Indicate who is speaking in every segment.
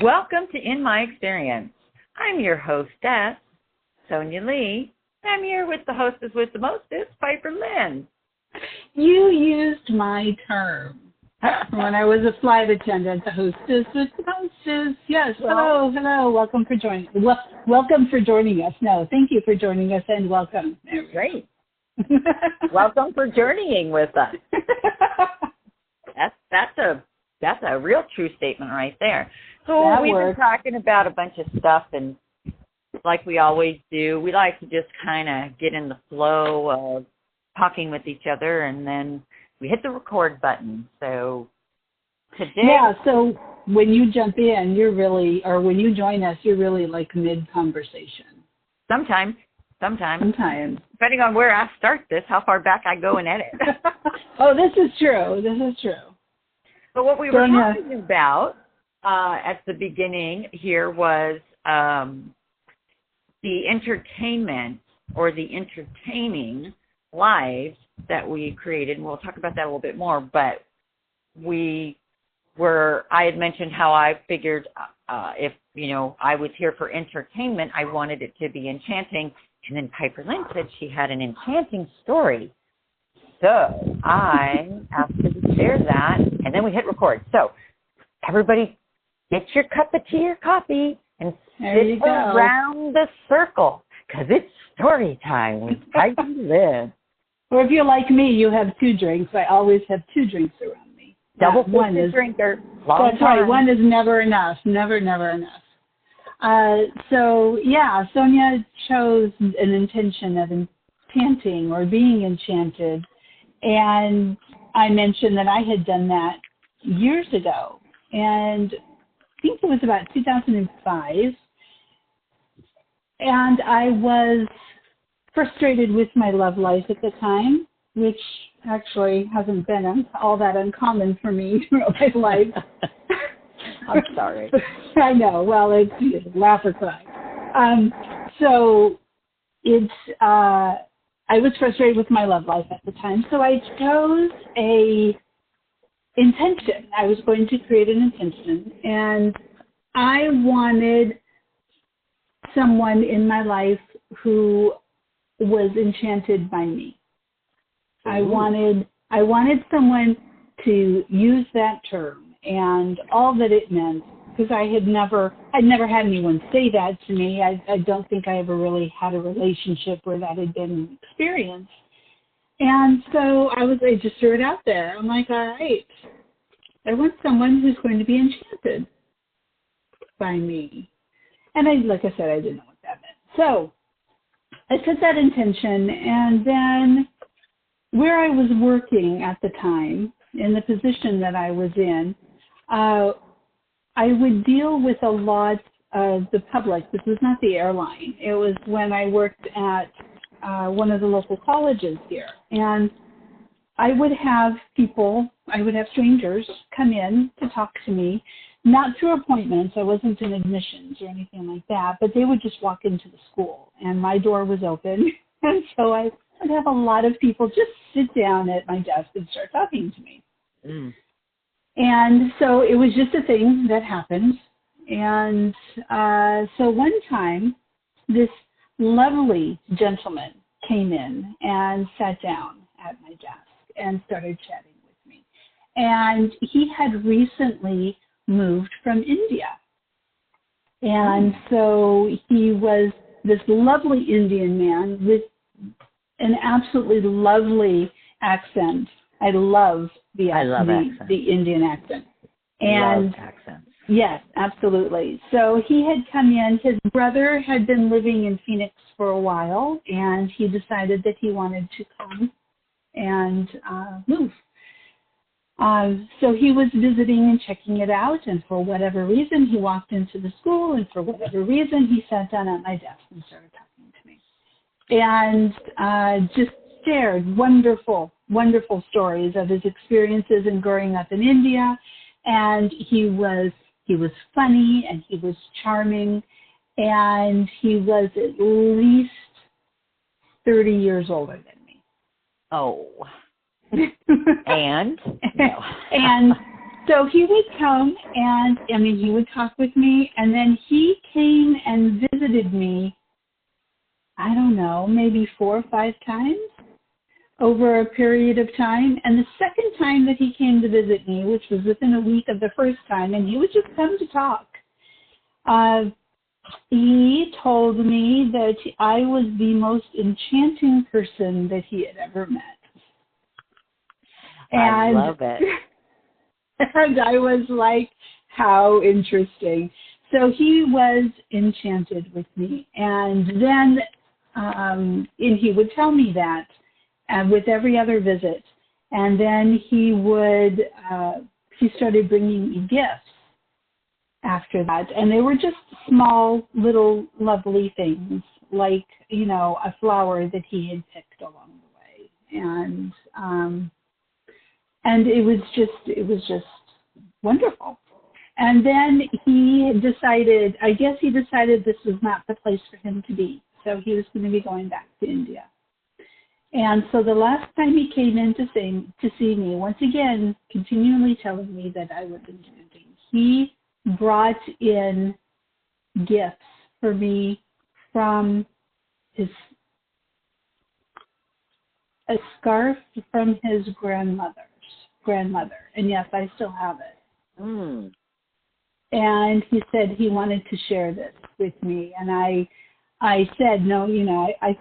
Speaker 1: Welcome to In My Experience. I'm your hostess, Sonya Lee. I'm here with the hostess with the mostest, Piperlyne.
Speaker 2: You used my term when I was a flight attendant, the hostess with the mostest. Yes, hello, welcome for joining. Welcome for joining us. No, thank you for joining us and welcome.
Speaker 1: Great. Welcome for journeying with us. That's a real true statement right there. So we've been talking about a bunch of stuff, and like we always do, we like to just kind of get in the flow of talking with each other, and then we hit the record button. So today...
Speaker 2: Yeah, so when you jump in, when you join us, you're really like mid-conversation.
Speaker 1: Sometimes. Depending on where I start this, how far back I go and edit.
Speaker 2: Oh, this is true.
Speaker 1: But what we were talking about at the beginning here was the entertainment or the entertaining lives that we created. And we'll talk about that a little bit more. But I had mentioned how I figured if, I was here for entertainment, I wanted it to be enchanting. And then Piperlyne said she had an enchanting story. So I asked her to share that, and then we hit record. So everybody get your cup of tea or coffee and sit around the circle, because it's story time with Piperlyne.
Speaker 2: Or if you're like me, you have two drinks. I always have two drinks around me.
Speaker 1: Double-fisted drinker.
Speaker 2: That's right. One is never enough. Never enough. Sonya chose an intention of enchanting or being enchanted. And I mentioned that I had done that years ago. And I think it was about 2005. And I was frustrated with my love life at the time, which actually hasn't been all that uncommon for me throughout my life.
Speaker 1: I'm sorry.
Speaker 2: I know. Well, it's laugh or cry. I was frustrated with my love life at the time, so I chose a intention. I was going to create an intention, and I wanted someone in my life who was enchanted by me. I wanted someone to use that term and all that it meant, because I'd never had anyone say that to me. I don't think I ever really had a relationship where that had been experienced. And so I just threw it out there. I'm like, all right, I want someone who's going to be enchanted by me. And like I said, I didn't know what that meant. So I set that intention, and then where I was working at the time, in the position that I was in, I would deal with a lot of the public. This was not the airline. It was when I worked at one of the local colleges here. And I would have strangers come in to talk to me, not through appointments. I wasn't in admissions or anything like that, but they would just walk into the school, and my door was open. And so I would have a lot of people just sit down at my desk and start talking to me. Mm. And so it was just a thing that happened. And so one time, this lovely gentleman came in and sat down at my desk and started chatting with me. And he had recently moved from India. And so he was this lovely Indian man with an absolutely lovely accent. I love the Indian accent. And
Speaker 1: love accents.
Speaker 2: Yes, absolutely. So he had come in. His brother had been living in Phoenix for a while, and he decided that he wanted to come and move. So he was visiting and checking it out, and for whatever reason, he walked into the school, and for whatever reason, he sat down at my desk and started talking to me. And just shared wonderful stories of his experiences in growing up in India. And he was funny, and he was charming, and he was at least 30 years older than me.
Speaker 1: Oh. And?
Speaker 2: No. So he would come and, he would talk with me, and then he came and visited me, I don't know, maybe 4 or 5 times over a period of time. And the second time that he came to visit me, which was within a week of the first time, and he would just come to talk, he told me that I was the most enchanting person that he had ever met. And
Speaker 1: I love it.
Speaker 2: And I was like, how interesting. So he was enchanted with me. And then and he would tell me that with every other visit. And then he started bringing me gifts after that. And they were just small, little, lovely things, like, a flower that he had picked along the way. And it was just wonderful. And then he decided this was not the place for him to be. So he was going to be going back to India. And so the last time he came in to see me, once again, continually telling me that I was enchanting, he brought in gifts for me from a scarf from his grandmother. And yes, I still have it.
Speaker 1: Mm.
Speaker 2: And he said he wanted to share this with me. And I said, no, I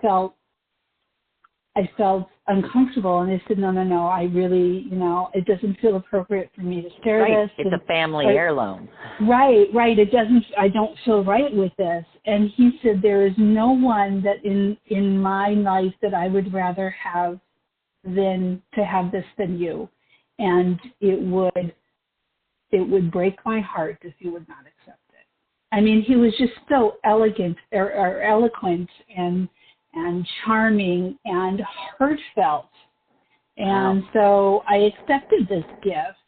Speaker 2: felt uncomfortable. And I said, no, I really, it doesn't feel appropriate for me to share this.
Speaker 1: It's a family heirloom.
Speaker 2: Right. I don't feel right with this. And he said, there is no one that in my life that I would rather have than to have this than you. And it would break my heart if you would not accept it. He was just so elegant or eloquent and charming and heartfelt. And so I accepted this gift,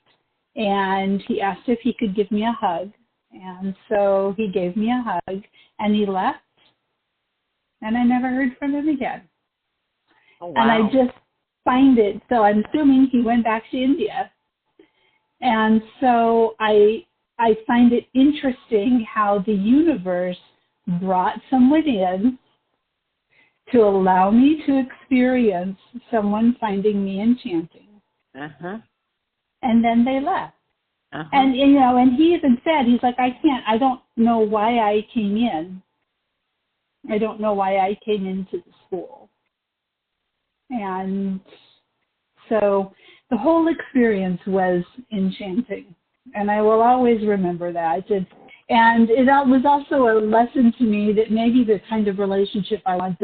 Speaker 2: and he asked if he could give me a hug. And so he gave me a hug, and he left, and I never heard from him again.
Speaker 1: Oh, wow.
Speaker 2: And I just find it, so I'm assuming he went back to India. And so I find it interesting how the universe brought someone in to allow me to experience someone finding me enchanting.
Speaker 1: Uh-huh.
Speaker 2: And then they left.
Speaker 1: Uh-huh.
Speaker 2: And, and he even said, he's like, I don't know why I came in. I don't know why I came into the school. And so the whole experience was enchanting. And I will always remember that. And it was also a lesson to me that maybe the kind of relationship I want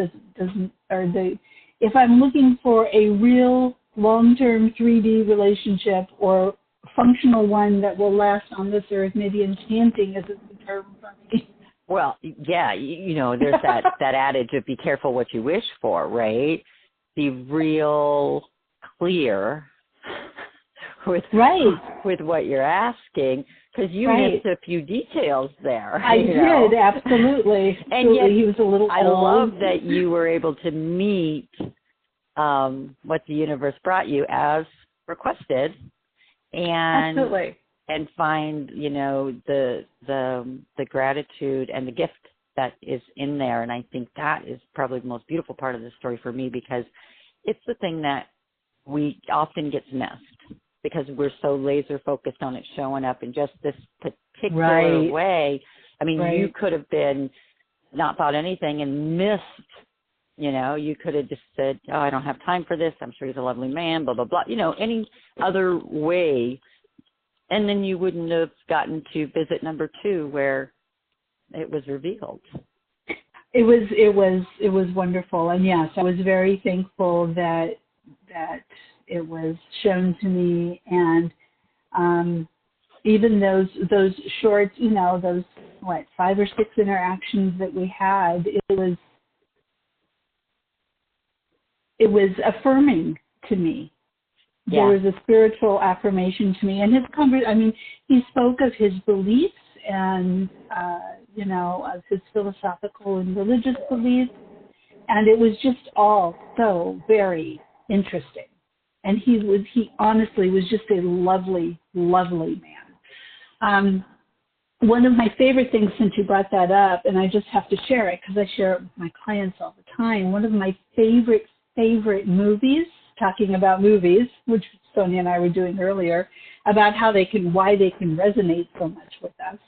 Speaker 2: if I'm looking for a real long-term 3D relationship or functional one that will last on this earth, maybe enchanting isn't the term for me.
Speaker 1: Well, yeah, there's that adage of be careful what you wish for, right? Be real clear with what you're asking, because you missed a few details there.
Speaker 2: I did, absolutely.
Speaker 1: And yet,
Speaker 2: he was a little
Speaker 1: I
Speaker 2: old.
Speaker 1: love that you were able to meet what the universe brought you as requested, and
Speaker 2: absolutely.
Speaker 1: And find the gratitude and the gift that is in there. And I think that is probably the most beautiful part of the story for me, because it's the thing that we often gets missed because we're so laser focused on it showing up in just this particular way. You could have been not thought anything and missed, you could have just said, oh, I don't have time for this. I'm sure he's a lovely man, blah, blah, blah, any other way. And then you wouldn't have gotten to visit number 2 where it was revealed.
Speaker 2: It was wonderful. And yes, I was very thankful that it was shown to me. And even those short, those 5 or 6 interactions that we had, it was affirming to me.
Speaker 1: Yeah.
Speaker 2: There was a spiritual affirmation to me. And he spoke of his beliefs and, of his philosophical and religious beliefs. And it was just all so very interesting. And he honestly was just a lovely, lovely man. One of my favorite things, since you brought that up, and I just have to share it because I share it with my clients all the time, one of my favorite movies, talking about movies, which Sonya and I were doing earlier, about why they can resonate so much with us.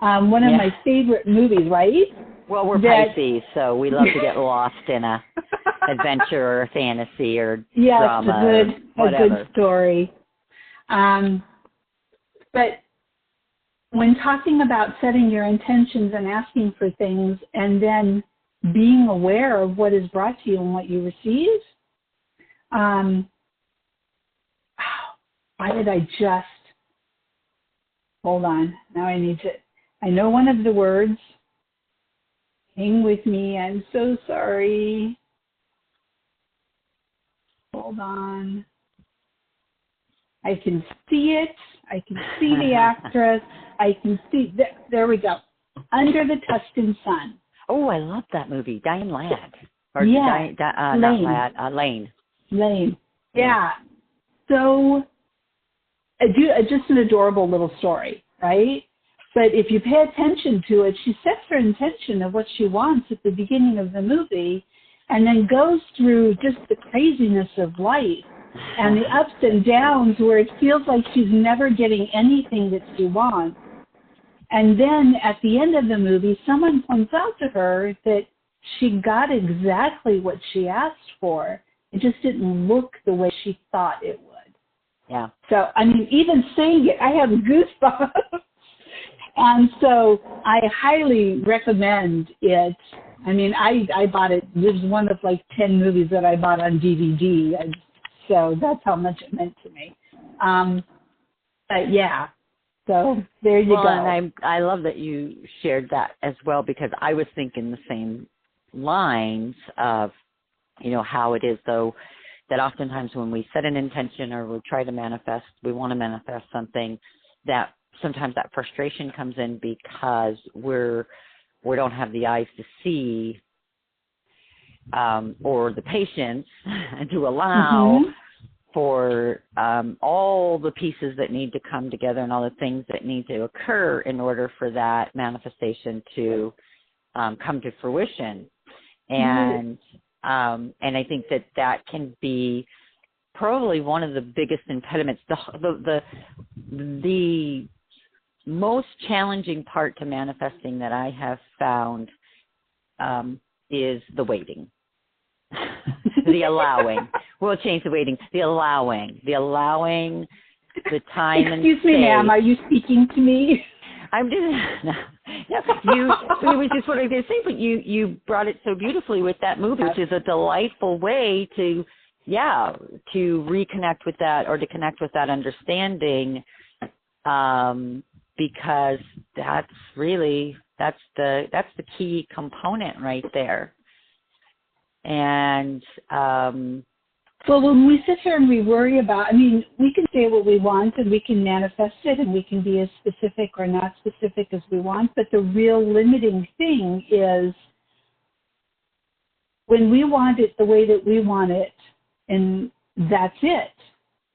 Speaker 2: One of my favorite movies, right?
Speaker 1: Well, we're Pisces, so we love to get lost in a adventure or fantasy or drama or whatever.
Speaker 2: A good story. But when talking about setting your intentions and asking for things and then being aware of what is brought to you and what you receive, why did I just, hold on, now I know one of the words. Hang with me, I'm so sorry. Hold on. I can see it. I can see the actress. I can see, there we go. Under the Tuscan Sun.
Speaker 1: Oh, I love that movie. Diane Ladd. Or
Speaker 2: Lane.
Speaker 1: Not Ladd, Lane.
Speaker 2: Lane. Yeah. So, just an adorable little story, right? But if you pay attention to it, she sets her intention of what she wants at the beginning of the movie and then goes through just the craziness of life and the ups and downs where it feels like she's never getting anything that she wants. And then at the end of the movie, someone points out to her that she got exactly what she asked for. It just didn't look the way she thought it would.
Speaker 1: Yeah.
Speaker 2: So, I mean, even saying it, I have goosebumps. And so I highly recommend it. I mean, I bought it. It was one of like 10 movies that I bought on DVD. So that's how much it meant to me. But yeah, so there you go.
Speaker 1: And I love that you shared that as well, because I was thinking the same lines of, how it is, though, that oftentimes when we set an intention or we try to manifest, we want to manifest something, that sometimes that frustration comes in because we don't have the eyes to see or the patience to allow for all the pieces that need to come together and all the things that need to occur in order for that manifestation to come to fruition. And I think that can be probably one of the biggest impediments. The most challenging part to manifesting that I have found is the waiting, the allowing. We'll change the waiting. The allowing, the time and space.
Speaker 2: Excuse me, ma'am. Are you speaking to me?
Speaker 1: I'm just. It was just what I was going to say, but you brought it so beautifully with that movie, which is a delightful way to reconnect with that, or to connect with that understanding. Because that's the key component right there. And
Speaker 2: well, when we sit here and we worry about, we can say what we want and we can manifest it and we can be as specific or not specific as we want, but the real limiting thing is when we want it the way that we want it, and that's it.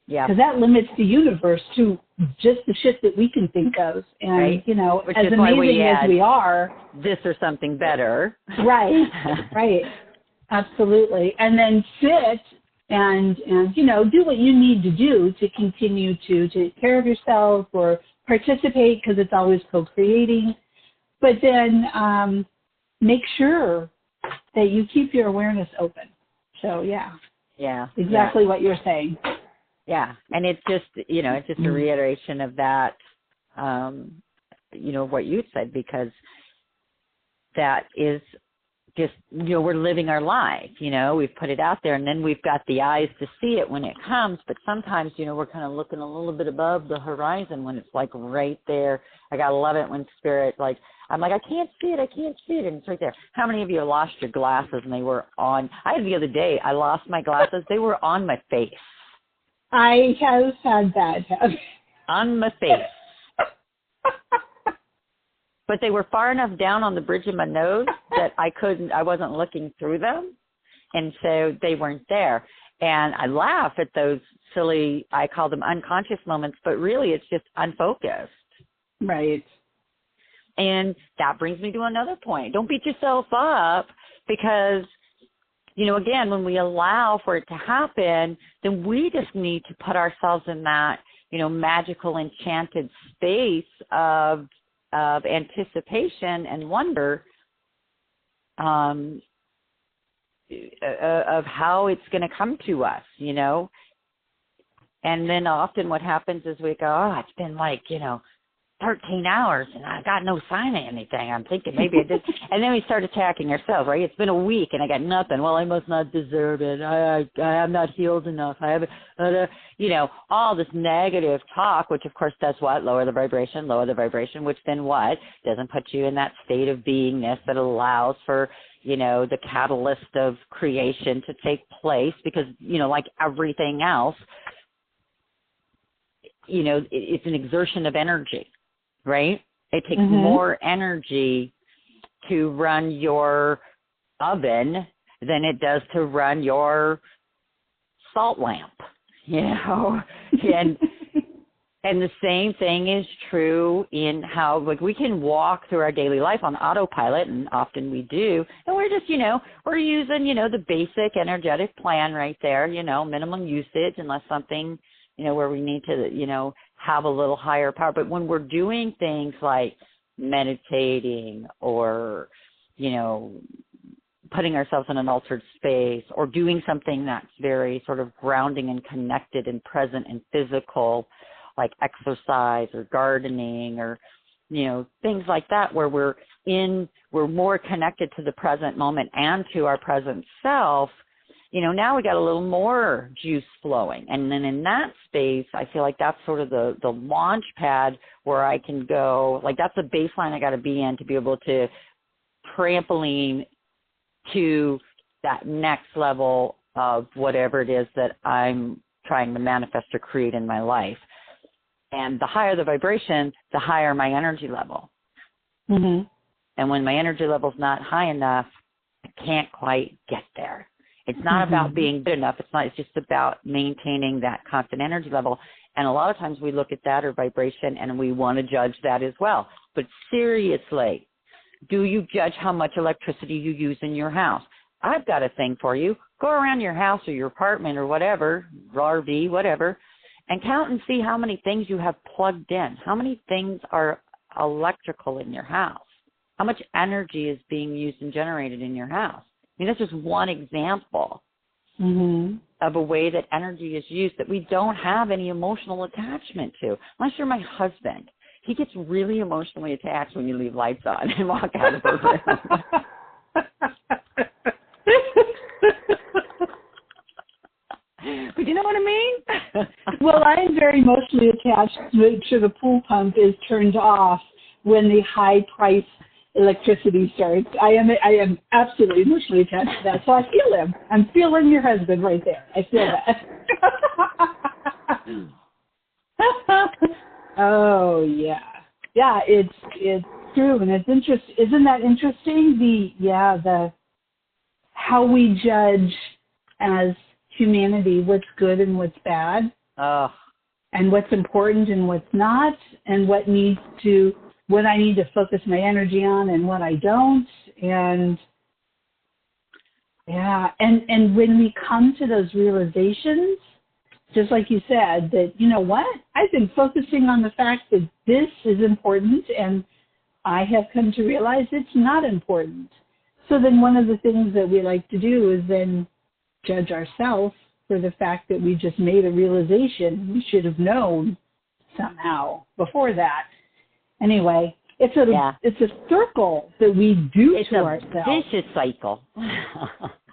Speaker 2: Yeah. Because that limits the universe to just the shit that we can think of. And,
Speaker 1: right. Which
Speaker 2: as amazing as we are.
Speaker 1: This or something better.
Speaker 2: Right, right. Absolutely. And then sit and do what you need to do to continue to take care of yourself or participate, because it's always co-creating. But then make sure that you keep your awareness open. So, yeah.
Speaker 1: Yeah.
Speaker 2: Exactly what you're saying.
Speaker 1: Yeah, and it's just, a reiteration of that, what you said, because that is just, we're living our life, we've put it out there, and then we've got the eyes to see it when it comes, but sometimes, we're kind of looking a little bit above the horizon when it's like right there. I gotta love it when spirit, I'm like, I can't see it, and it's right there. How many of you lost your glasses and they were on? The other day, I lost my glasses, they were on my face.
Speaker 2: I have had that happen.
Speaker 1: On my face. But they were far enough down on the bridge of my nose that I wasn't looking through them. And so they weren't there. And I laugh at those silly, I call them unconscious moments, but really it's just unfocused.
Speaker 2: Right.
Speaker 1: And that brings me to another point. Don't beat yourself up because, you know, again, when we allow for it to happen, then we just need to put ourselves in that, you know, magical, enchanted space of anticipation and wonder of how it's going to come to us, you know. And then often what happens is we go, oh, it's been like, you know, 13 hours and I got no sign of anything. I'm thinking maybe I did. And then we start attacking ourselves, right? It's been a week and I got nothing. Well, I must not deserve it. I am not healed enough. I haven't, you know, all this negative talk, which of course does what? Lower the vibration, which then what? Doesn't put you in that state of beingness that allows for, you know, the catalyst of creation to take place because, you know, like everything else, you know, it's an exertion of energy. Right? It takes more energy to run your oven than it does to run your salt lamp, you know? And the same thing is true in how, like, we can walk through our daily life on autopilot, and often we do, and we're just, you know, we're using, you know, the basic energetic plan right there, you know, minimum usage unless something, you know, where we need to, you know, have a little higher power. But when we're doing things like meditating or, you know, putting ourselves in an altered space or doing something that's very sort of grounding and connected and present and physical, like exercise or gardening or, you know, things like that, where we're more connected to the present moment and to our present self, you know, now we got a little more juice flowing. And then in that space, I feel like that's sort of the launch pad where I can go, like that's the baseline I got to be in to be able to trampoline to that next level of whatever it is that I'm trying to manifest or create in my life. And the higher the vibration, the higher my energy level. And when my energy level is not high enough, I can't quite get there. It's not about being good enough. It's just about maintaining that constant energy level. And a lot of times we look at that or vibration and we want to judge that as well. But seriously, do you judge how much electricity you use in your house? I've got a thing for you. Go around your house or your apartment or whatever, RV, whatever, and count and see how many things you have plugged in. How many things are electrical in your house? How much energy is being used and generated in your house? I mean, that's just one example of a way that energy is used that we don't have any emotional attachment to. Unless you're my husband. He gets really emotionally attached when you leave lights on and walk out of the room. But you know what I mean?
Speaker 2: Well, I'm very emotionally attached to make sure the pool pump is turned off when the high price electricity starts. I am absolutely emotionally attached to that. So I feel him. I'm feeling your husband right there. I feel that. Oh yeah. Yeah, it's true, and it's interesting. Isn't that interesting? The how we judge as humanity what's good and what's bad.
Speaker 1: Oh.
Speaker 2: And what's important and what's not, and what I need to focus my energy on and what I don't. And yeah, and when we come to those realizations, just like you said, that, you know what, I've been focusing on the fact that this is important, and I have come to realize it's not important. So then one of the things that we like to do is then judge ourselves for the fact that we just made a realization we should have known somehow before that. Anyway, it's a circle that we do to ourselves.
Speaker 1: It's a vicious cycle.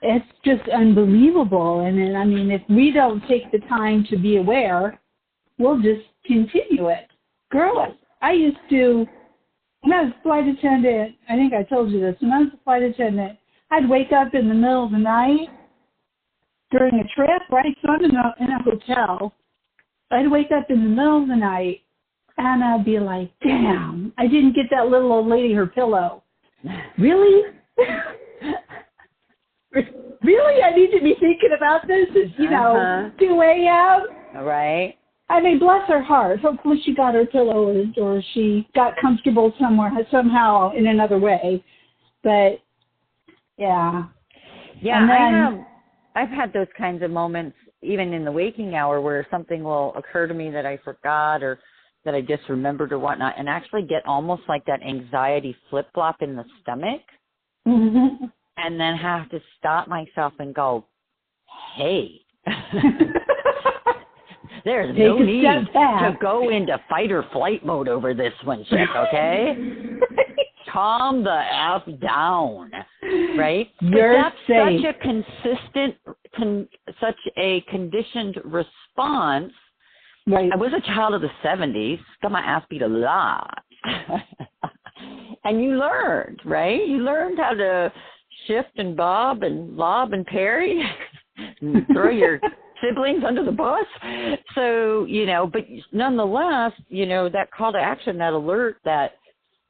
Speaker 2: It's just unbelievable. And I mean, if we don't take the time to be aware, we'll just continue it. Girls, I used to, when I was a flight attendant, I think I told you this, when I was a flight attendant, I'd wake up in the middle of the night during a trip, right? So I'm in a hotel. I'd wake up in the middle of the night, and I'd be like, damn, I didn't get that little old lady her pillow. Really? really, I need to be thinking about this. It's, 2 a.m.
Speaker 1: Right.
Speaker 2: I mean, bless her heart. Hopefully she got her pillow or she got comfortable somehow in another way. But, yeah.
Speaker 1: Yeah, then, I've had those kinds of moments even in the waking hour where something will occur to me that I forgot or that I just remembered or whatnot, and actually get almost like that anxiety flip-flop in the stomach, and then have to stop myself and go, hey, there's no need to go into fight or flight mode over this one, chick, okay? Calm the F down, right?
Speaker 2: You're
Speaker 1: that's
Speaker 2: safe.
Speaker 1: Such a consistent, such a conditioned response.
Speaker 2: Right.
Speaker 1: I was a child of the 70s, got my ass beat a lot. And you learned, right? You learned how to shift and bob and lob and parry, and throw your siblings under the bus. So, but nonetheless, that call to action, that alert, that,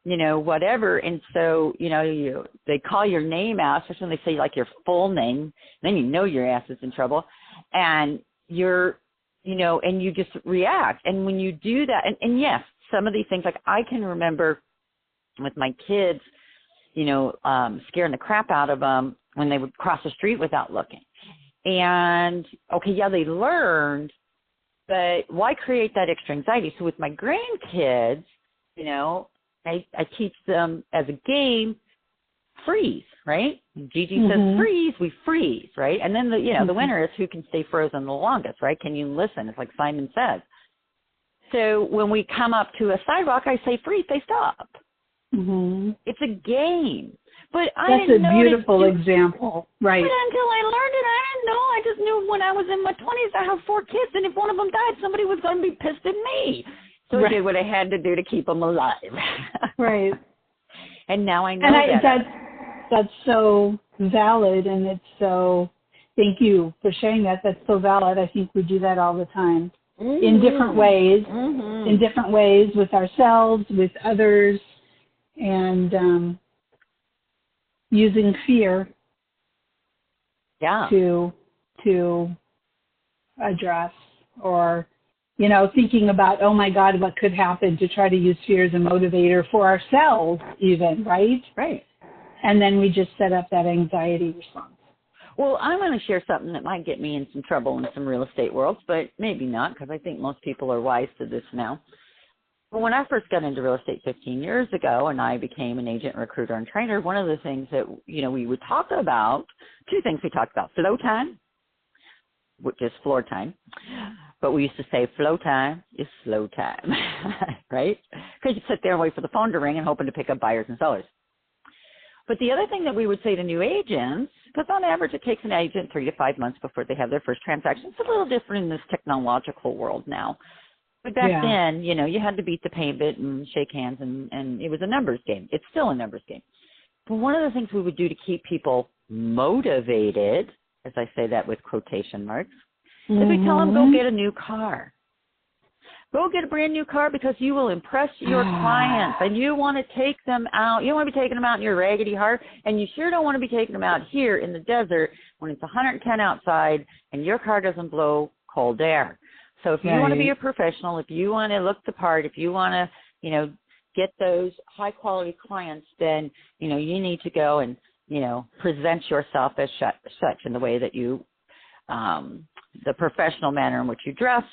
Speaker 1: whatever. And so, they call your name out, especially when they say like your full name, then your ass is in trouble. And you're, and you just react. And when you do that, and yes, some of these things, like I can remember with my kids, scaring the crap out of them when they would cross the street without looking. And, okay, yeah, they learned, but why create that extra anxiety? So with my grandkids, I teach them as a game, freeze, right? Gigi says freeze, we freeze, right? And then the winner is who can stay frozen the longest, right? Can you listen? It's like Simon says. So when we come up to a sidewalk, I say freeze, they stop. It's a game. But
Speaker 2: that's a beautiful example, right?
Speaker 1: But until I learned it, I didn't know. I just knew when I was in my 20s, I have 4 kids, and if one of them died, somebody was going to be pissed at me. So I did what I had to do to keep them alive.
Speaker 2: Right.
Speaker 1: And now I know
Speaker 2: that's so valid, and it's so, thank you for sharing that. That's so valid. I think we do that all the time in different ways, with ourselves, with others, and using fear to address, or thinking about, oh my God, what could happen, to try to use fear as a motivator for ourselves even, right?
Speaker 1: Right.
Speaker 2: And then we just set up that anxiety response.
Speaker 1: Well, I'm going to share something that might get me in some trouble in some real estate worlds, but maybe not, because I think most people are wise to this now. But when I first got into real estate 15 years ago and I became an agent, recruiter, and trainer, one of the things that, we would talk about, 2 things we talked about: flow time, which is floor time. But we used to say flow time is slow time, right? Because you sit there and wait for the phone to ring and hoping to pick up buyers and sellers. But the other thing that we would say to new agents, because on average it takes an agent 3 to 5 months before they have their first transaction. It's a little different in this technological world now. But back then, you had to beat the payment and shake hands, and it was a numbers game. It's still a numbers game. But one of the things we would do to keep people motivated, as I say that with quotation marks, is we tell them, go get a new car. Go get a brand new car, because you will impress your clients, and you want to take them out. You don't want to be taking them out in your raggedy heart, and you sure don't want to be taking them out here in the desert when it's 110 outside and your car doesn't blow cold air. So if you want to be a professional, if you want to look the part, if you want to, get those high quality clients, then, you need to go and, present yourself as such in the way that you, the professional manner in which you dress,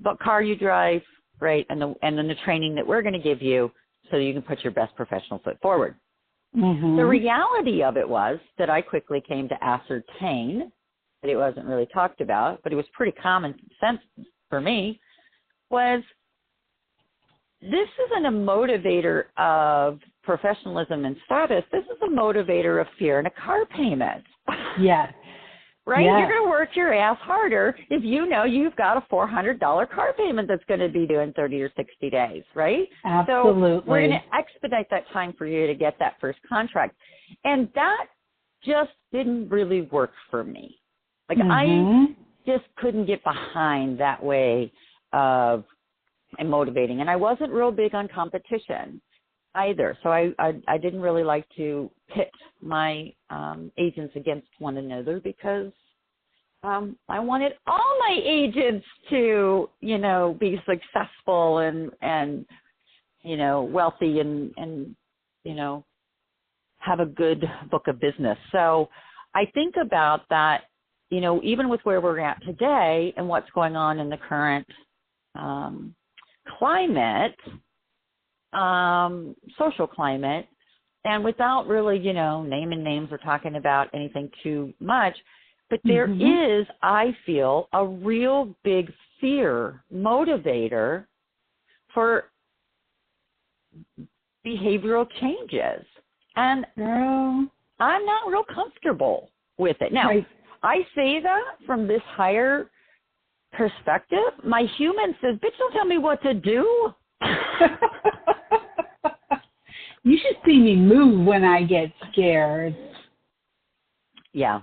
Speaker 1: what car you drive, right, and then the training that we're going to give you so you can put your best professional foot forward. The reality of it was that I quickly came to ascertain that it wasn't really talked about, but it was pretty common sense for me, was this isn't a motivator of professionalism and status. This is a motivator of fear and a car payment.
Speaker 2: Yes.
Speaker 1: Right?
Speaker 2: Yes.
Speaker 1: You're going to work your ass harder if you know you've got a $400 car payment that's going to be due in 30 or 60 days, right?
Speaker 2: Absolutely.
Speaker 1: So we're going to expedite that time for you to get that first contract. And that just didn't really work for me. Like I just couldn't get behind that way of motivating. And I wasn't real big on competition. either. So I didn't really like to pit my agents against one another because I wanted all my agents to, you know, be successful and you know, wealthy and you know, have a good book of business. So I think about that, you know, even with where we're at today and what's going on in the current climate, social climate, and without really, you know, naming names or talking about anything too much, but there is, I feel, a real big fear motivator for behavioral changes. And I'm not real comfortable with it. Now, I say that from this higher perspective. My human says, bitch, don't tell me what to do.
Speaker 2: You should see me move when I get scared.
Speaker 1: Yeah.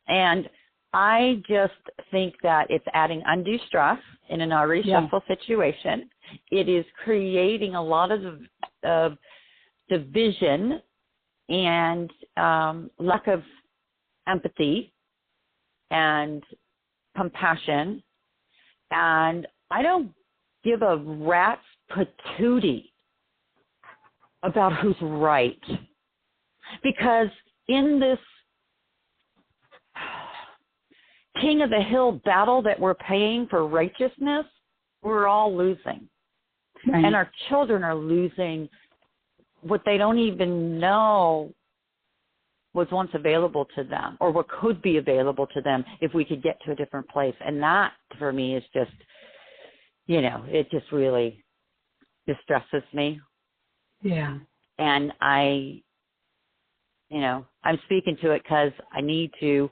Speaker 1: And I just think that it's adding undue stress in an already stressful situation. It is creating a lot of division and lack of empathy and compassion. And I don't give a rat's patootie about who's right. Because in this king of the hill battle that we're paying for righteousness, we're all losing. Right. And our children are losing what they don't even know was once available to them or what could be available to them if we could get to a different place. And that, for me, is just, you know, it just really distresses me.
Speaker 2: Yeah.
Speaker 1: And I'm speaking to it because I need to.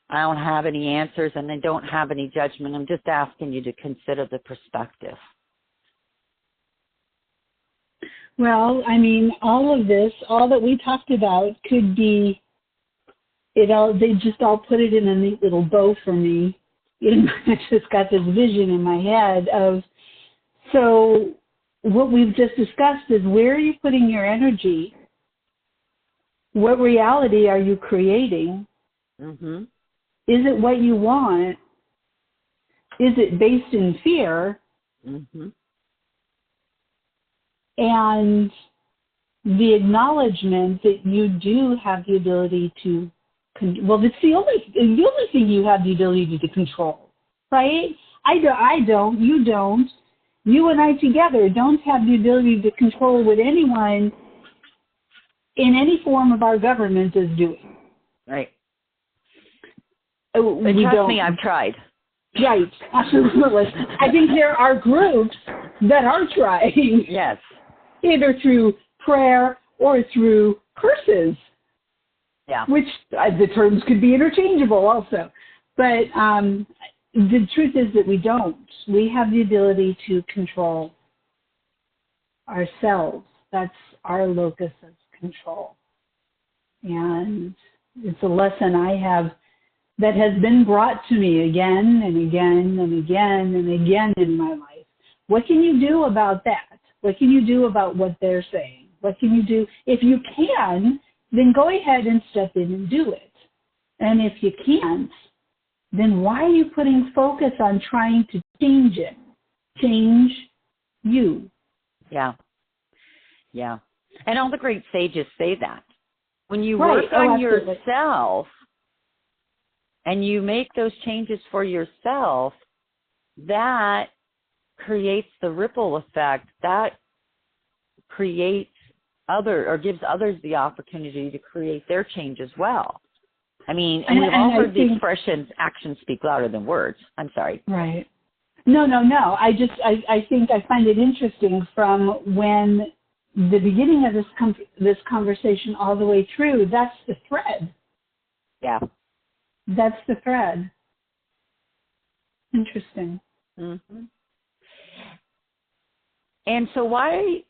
Speaker 1: I don't have any answers and I don't have any judgment. I'm just asking you to consider the perspective.
Speaker 2: Well, I mean, all of this, all that we talked about could be, they just all put it in a neat little bow for me. I just got this vision in my head of, so what we've just discussed is, where are you putting your energy? What reality are you creating? Mm-hmm. Is it what you want? Is it based in fear? Mm-hmm. And the acknowledgement that you do have the ability to, it's the only thing you have the ability to control, right? I don't, you don't. You and I together don't have the ability to control what anyone in any form of our government is doing.
Speaker 1: Right. Trust me, I've tried.
Speaker 2: Right, absolutely. I think there are groups that are trying.
Speaker 1: Yes.
Speaker 2: Either through prayer or through curses.
Speaker 1: Yeah.
Speaker 2: Which the terms could be interchangeable also. But the truth is that we don't. We have the ability to control ourselves. That's our locus of control. And it's a lesson I have that has been brought to me again and again and again and again in my life. What can you do about that? What can you do about what they're saying? What can you do? If you can, then go ahead and step in and do it. And if you can't, then why are you putting focus on trying to change it? Change you.
Speaker 1: Yeah. Yeah. And all the great sages say that. When you work on yourself and you make those changes for yourself, that creates the ripple effect that creates gives others the opportunity to create their change as well. I mean, and we've all heard the expressions, actions speak louder than words. I'm sorry.
Speaker 2: Right. No. I think I find it interesting from when the beginning of this conversation all the way through, that's the thread.
Speaker 1: Yeah.
Speaker 2: That's the thread. Interesting.
Speaker 1: Mm-hmm. And so why,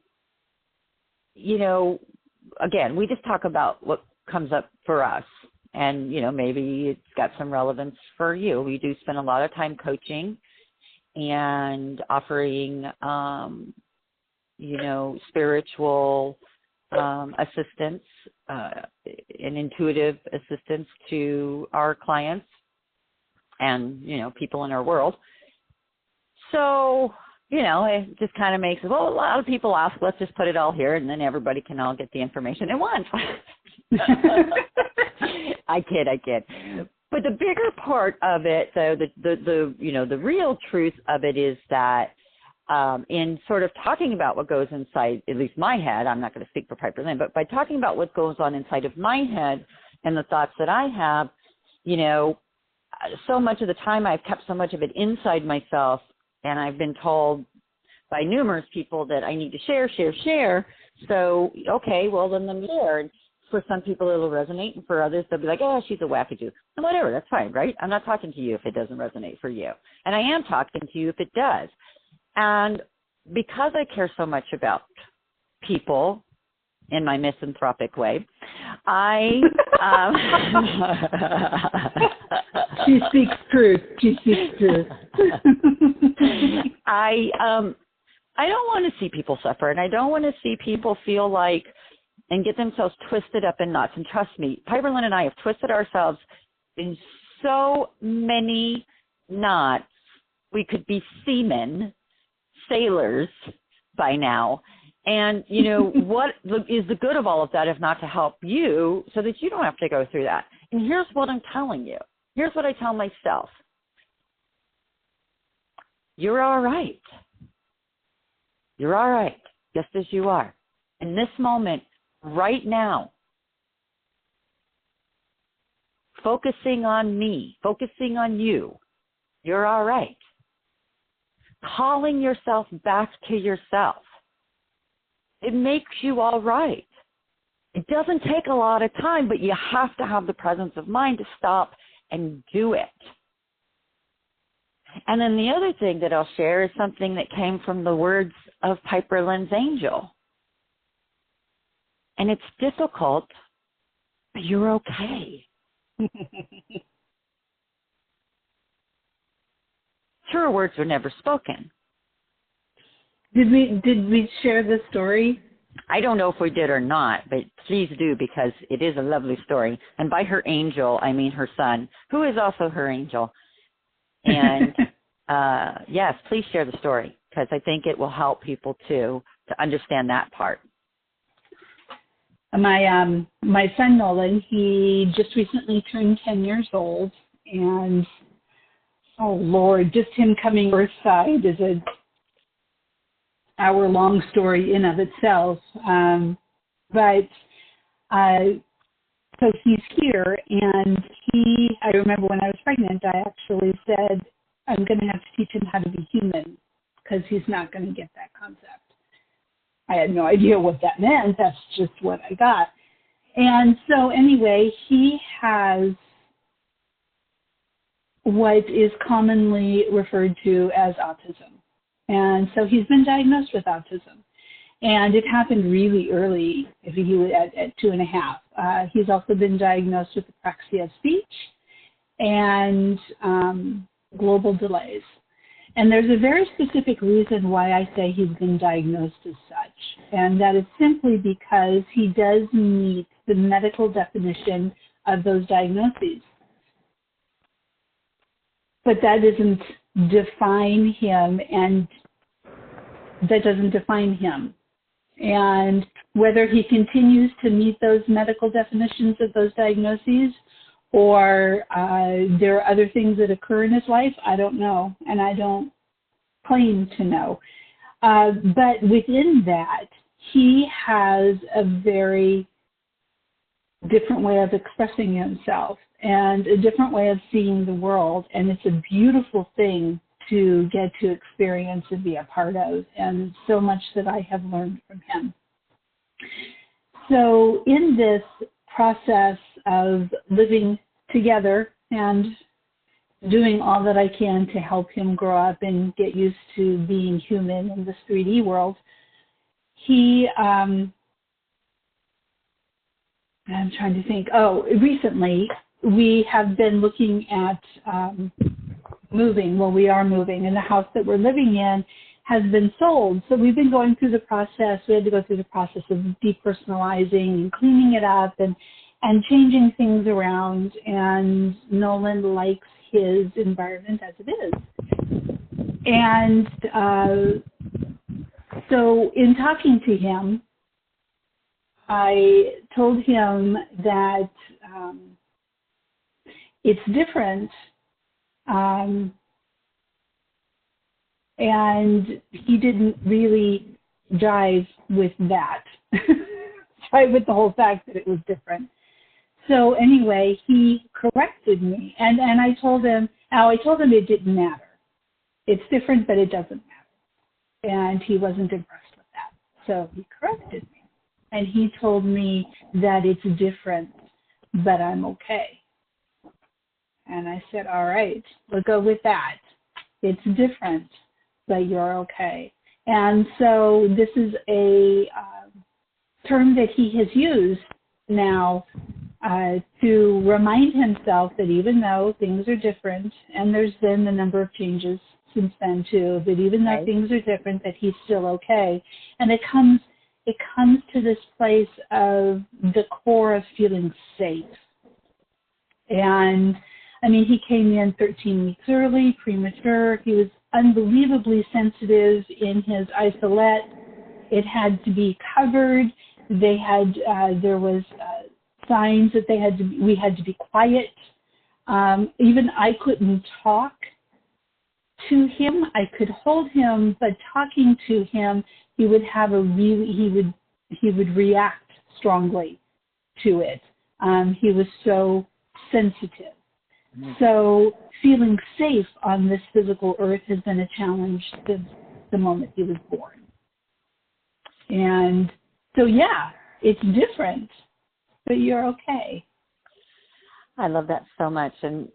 Speaker 1: again, we just talk about what comes up for us. And, maybe it's got some relevance for you. We do spend a lot of time coaching and offering, spiritual assistance, and intuitive assistance to our clients and, people in our world. So, it just kind of makes it, well, a lot of people ask, let's just put it all here and then everybody can all get the information at once. I kid. But the bigger part of it, though, the real truth of it is that in sort of talking about what goes inside, at least my head, I'm not going to speak for Piperlyne, but by talking about what goes on inside of my head and the thoughts that I have, so much of the time I've kept so much of it inside myself, and I've been told by numerous people that I need to share. So, okay, well, then let me share. And for some people, it'll resonate, and for others, they'll be like, oh, she's a wackadoo. And whatever, that's fine, right? I'm not talking to you if it doesn't resonate for you. And I am talking to you if it does. And because I care so much about people in my misanthropic way,
Speaker 2: She speaks truth.
Speaker 1: I don't want to see people suffer, and I don't want to see people feel like and get themselves twisted up in knots. And trust me, Piperlyne and I have twisted ourselves in so many knots. We could be sailors by now. And, what is the good of all of that if not to help you so that you don't have to go through that? And here's what I'm telling you. Here's what I tell myself. You're all right. You're all right, just as you are. In this moment, right now, focusing on me, focusing on you, you're all right. Calling yourself back to yourself. It makes you all right. It doesn't take a lot of time, but you have to have the presence of mind to stop and do it. And then the other thing that I'll share is something that came from the words of Piperlyne's angel. And it's difficult, but you're okay. Truer words were never spoken.
Speaker 2: Did we share this story?
Speaker 1: I don't know if we did or not, but please do, because it is a lovely story. And by her angel, I mean her son, who is also her angel. And yes, please share the story, because I think it will help people too to understand that part.
Speaker 2: My son Nolan, he just recently turned 10 years old, and oh Lord, just him coming earthside is a hour-long story in of itself. So he's here, and I remember when I was pregnant, I actually said, I'm going to have to teach him how to be human, because he's not going to get that concept. I had no idea what that meant. That's just what I got. And so anyway, he has what is commonly referred to as autism. And so he's been diagnosed with autism. And it happened really early. He was at 2.5. He's also been diagnosed with apraxia of speech and global delays. And there's a very specific reason why I say he's been diagnosed as such. And that is simply because he does meet the medical definition of those diagnoses. But that doesn't define him, and that doesn't define him. And whether he continues to meet those medical definitions of those diagnoses, or there are other things that occur in his life, I don't know, and I don't claim to know. But within that, he has a very different way of expressing himself and a different way of seeing the world, and it's a beautiful thing to get to experience and be a part of, and so much that I have learned from him. So in this process of living together and doing all that I can to help him grow up and get used to being human in this 3D world, I'm trying to think, recently we have been looking at moving. Well, we are moving, and the house that we're living in has been sold. So we've been going through the process. We had to go through the process of depersonalizing and cleaning it up and changing things around. And Nolan likes his environment as it is. And so in talking to him, I told him that it's different, and he didn't really jive with that, jive with the whole fact that it was different. So anyway, he corrected me, and I told him it didn't matter. It's different, but it doesn't matter. And he wasn't impressed with that. So he corrected me. And he told me that it's different, but I'm okay. And I said, all right, we'll go with that. It's different, but you're okay. And so this is a term that he has used now to remind himself that even though things are different, and there's been a number of changes since then too, that even though things are different, that he's still okay. And it comes to this place of the core of feeling safe. And I mean, he came in 13 weeks early, premature. He was unbelievably sensitive in his isolette. It had to be covered. They had, there was signs that we had to be quiet. Even I couldn't talk to him. I could hold him, but talking to him, he would he would react strongly to it. He was so sensitive. So feeling safe on this physical earth has been a challenge since the moment he was born. And so, yeah, it's different, but you're okay.
Speaker 1: I love that so much. And,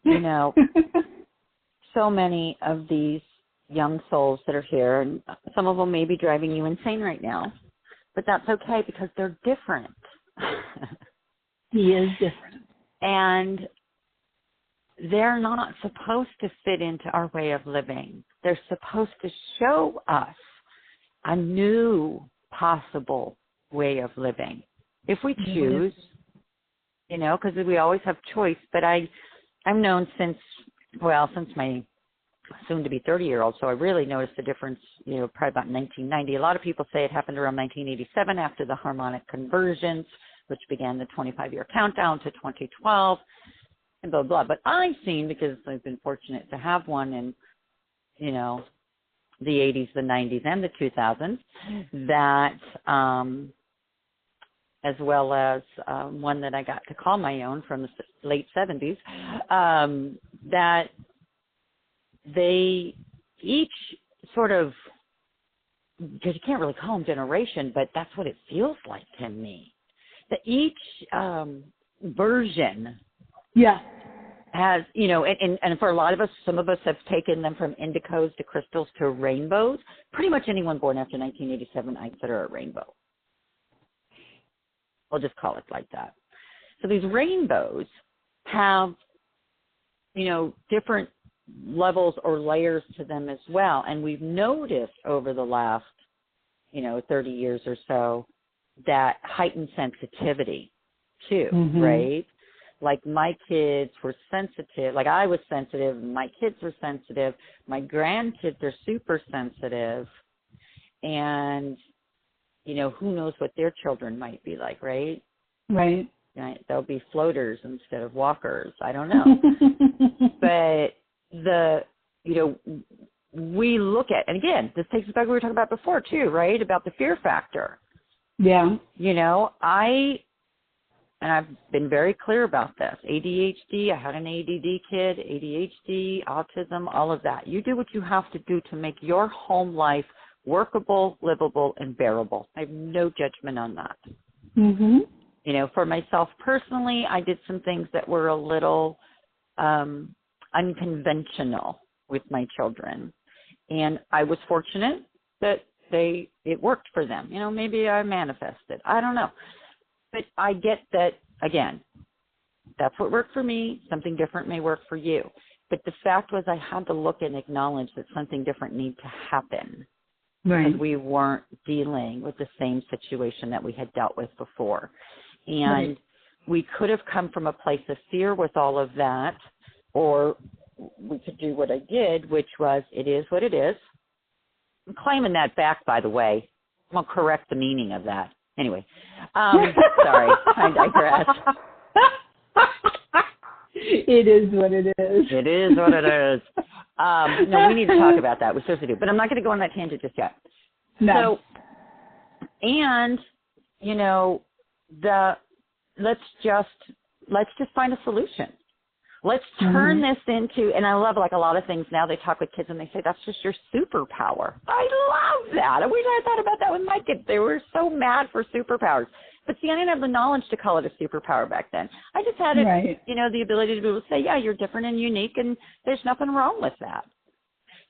Speaker 1: so many of these young souls that are here, and some of them may be driving you insane right now, but that's okay because they're different.
Speaker 2: He is different.
Speaker 1: And they're not supposed to fit into our way of living. They're supposed to show us a new possible way of living if we choose, because we always have choice. But I've known since my soon-to-be 30-year-old, so I really noticed the difference, probably about 1990. A lot of people say it happened around 1987 after the harmonic conversions, which began the 25-year countdown to 2012, and blah, blah. But I've seen, because I've been fortunate to have one in, the 80s, the 90s, and the 2000s, that, as well as one that I got to call my own from the late 70s, that they each sort of, because you can't really call them generation, but that's what it feels like to me, that each version has, and for a lot of us, some of us have taken them from indicas to crystals to rainbows. Pretty much anyone born after 1987 I consider a rainbow. I'll just call it like that. So these rainbows have, different levels or layers to them as well. And we've noticed over the last, 30 years or so, that heightened sensitivity too, right? Like my kids were sensitive, like I was sensitive, my kids were sensitive, my grandkids are super sensitive, and, who knows what their children might be like, right?
Speaker 2: Right.
Speaker 1: They'll be floaters instead of walkers. I don't know. But we look at, and again, this takes us back to what we were talking about before too, right? About the fear factor.
Speaker 2: Yeah.
Speaker 1: I've been very clear about this. ADHD, I had an ADD kid, ADHD, autism, all of that. You do what you have to do to make your home life workable, livable, and bearable. I have no judgment on that. For myself personally, I did some things that were a little unconventional with my children. And I was fortunate that it worked for them. Maybe I manifested. I don't know. But I get that, again, that's what worked for me. Something different may work for you. But the fact was I had to look and acknowledge that something different needed to happen.
Speaker 2: Right.
Speaker 1: because we weren't dealing with the same situation that we had dealt with before. And we could have come from a place of fear with all of that, or we could do what I did, which was, it is what it is. I'm claiming that back, by the way. I'm going to correct the meaning of that. Anyway, sorry, I digress.
Speaker 2: It is what it is.
Speaker 1: It is what it is. No, we need to talk about that. We're supposed to do. But I'm not going to go on that tangent just yet.
Speaker 2: No.
Speaker 1: So, and, you know, let's just find a solution. Let's turn this into, and I love, like, a lot of things now, they talk with kids and they say, that's just your superpower. I love that. I wish I had thought about that with my kids. They were so mad for superpowers. But see, I didn't have the knowledge to call it a superpower back then. I just had it, you know, the ability to be able to say, yeah, you're different and unique, and there's nothing wrong with that.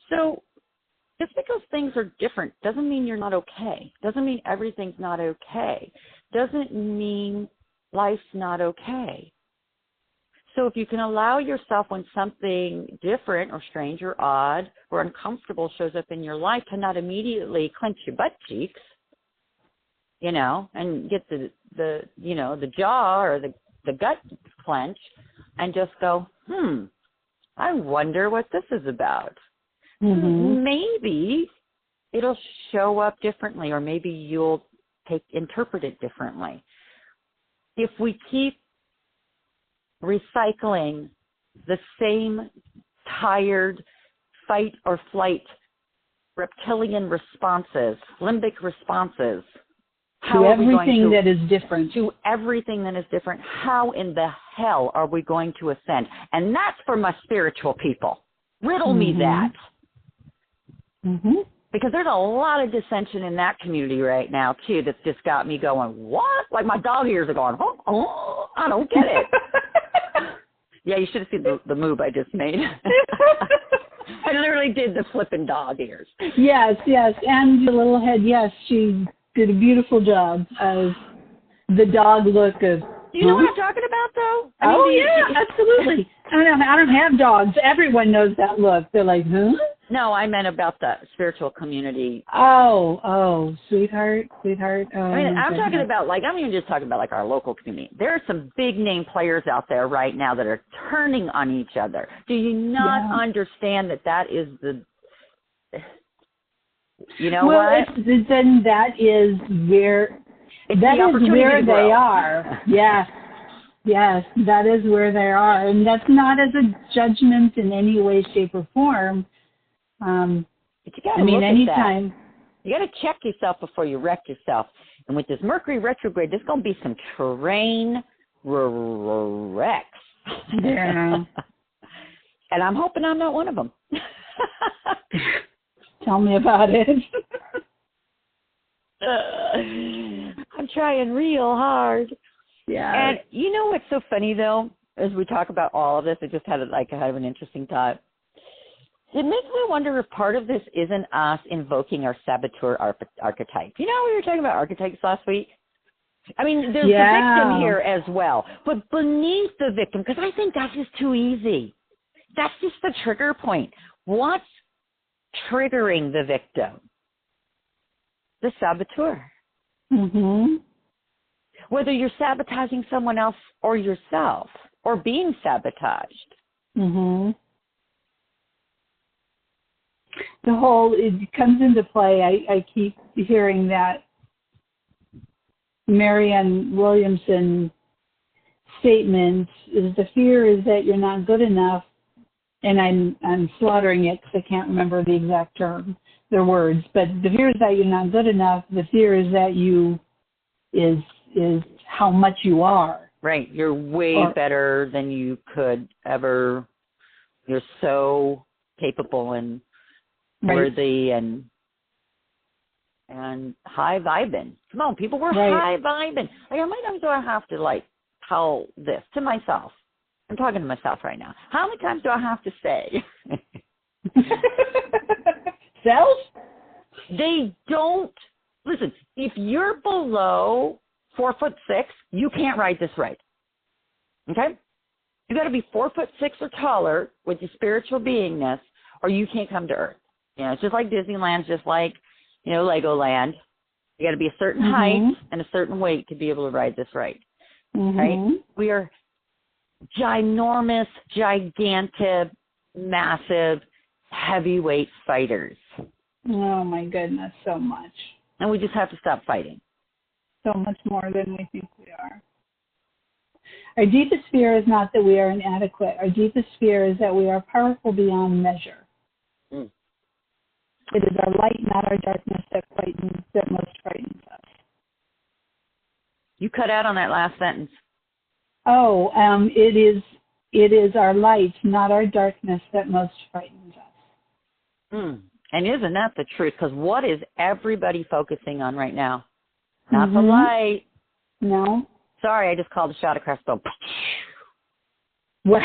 Speaker 1: So just because things are different doesn't mean you're not okay. Doesn't mean everything's not okay. Doesn't mean life's not okay. So if you can allow yourself, when something different or strange or odd or uncomfortable shows up in your life, to not immediately clench your butt cheeks, you know, and get the you know, the jaw or the gut clench, and just go, I wonder what this is about. Maybe it'll show up differently, or maybe you'll interpret it differently. If we keep recycling the same tired fight or flight reptilian responses, limbic responses,
Speaker 2: to everything that is different.
Speaker 1: To everything that is different, how in the hell are we going to ascend? And that's for my spiritual people. Riddle me that. Because there's a lot of dissension in that community right now, too, that's just got me going, what? Like my dog ears are going, oh, I don't get it. Yeah, you should have seen the move I just made. I literally did the flipping dog ears.
Speaker 2: Yes, and the little head, yes, she did a beautiful job of the dog look of.
Speaker 1: Do you know what I'm talking about, though?
Speaker 2: Absolutely. I don't have dogs. Everyone knows that look. They're like, huh?
Speaker 1: No, I meant about the spiritual community.
Speaker 2: Oh, sweetheart. Oh,
Speaker 1: I mean, I'm talking about, like, I'm even just talking about, like, our local community. There are some big name players out there right now that are turning on each other. Do you not understand that is the, you know what?
Speaker 2: Then that is where, they are. Yes, that is where they are. And that's not as a judgment in any way, shape, or form.
Speaker 1: But you got to
Speaker 2: anytime.
Speaker 1: You got to check yourself before you wreck yourself. And with this Mercury retrograde, there's going to be some terrain wrecks.
Speaker 2: Yeah.
Speaker 1: And I'm hoping I'm not one of them.
Speaker 2: Tell me about it.
Speaker 1: I'm trying real hard.
Speaker 2: Yeah.
Speaker 1: And you know what's so funny, though, as we talk about all of this, I just had an interesting thought. It makes me wonder if part of this isn't us invoking our saboteur archetype. You know, we were talking about archetypes last week. I mean, there's the victim here as well. But beneath the victim, because I think that's just too easy. That's just the trigger point. What's triggering the victim? The saboteur. Whether you're sabotaging someone else or yourself, or being sabotaged.
Speaker 2: The whole, it comes into play. I keep hearing that Marianne Williamson statement is the fear is that you're not good enough, and I'm slaughtering it because I can't remember the exact term, their words, but the fear is that you're not good enough. The fear is that you is how much you are.
Speaker 1: Right. You're way better than you could ever. You're so capable and worthy and high vibing. Come on, people, we're high vibing. Like, how many times do I have to, like, tell this to myself? I'm talking to myself right now. How many times do I have to say?
Speaker 2: Self?
Speaker 1: They don't. Listen, if you're below 4'6", you can't ride this ride. Okay? You got to be 4'6" or taller with your spiritual beingness, or you can't come to Earth. You know, it's just like Disneyland, just like Legoland. You got to be a certain height and a certain weight to be able to ride this ride. Right? We are ginormous, gigantic, massive, heavyweight fighters.
Speaker 2: Oh, my goodness, so much.
Speaker 1: And we just have to stop fighting.
Speaker 2: So much more than we think we are. Our deepest fear is not that we are inadequate. Our deepest fear is that we are powerful beyond measure. It is our light, not our darkness, that most frightens us.
Speaker 1: You cut out on that last sentence.
Speaker 2: Oh, it is our light, not our darkness, that most frightens us.
Speaker 1: And isn't that the truth? Because what is everybody focusing on right now? Not the light.
Speaker 2: No.
Speaker 1: Sorry, I just called a shot across the bow.
Speaker 2: What?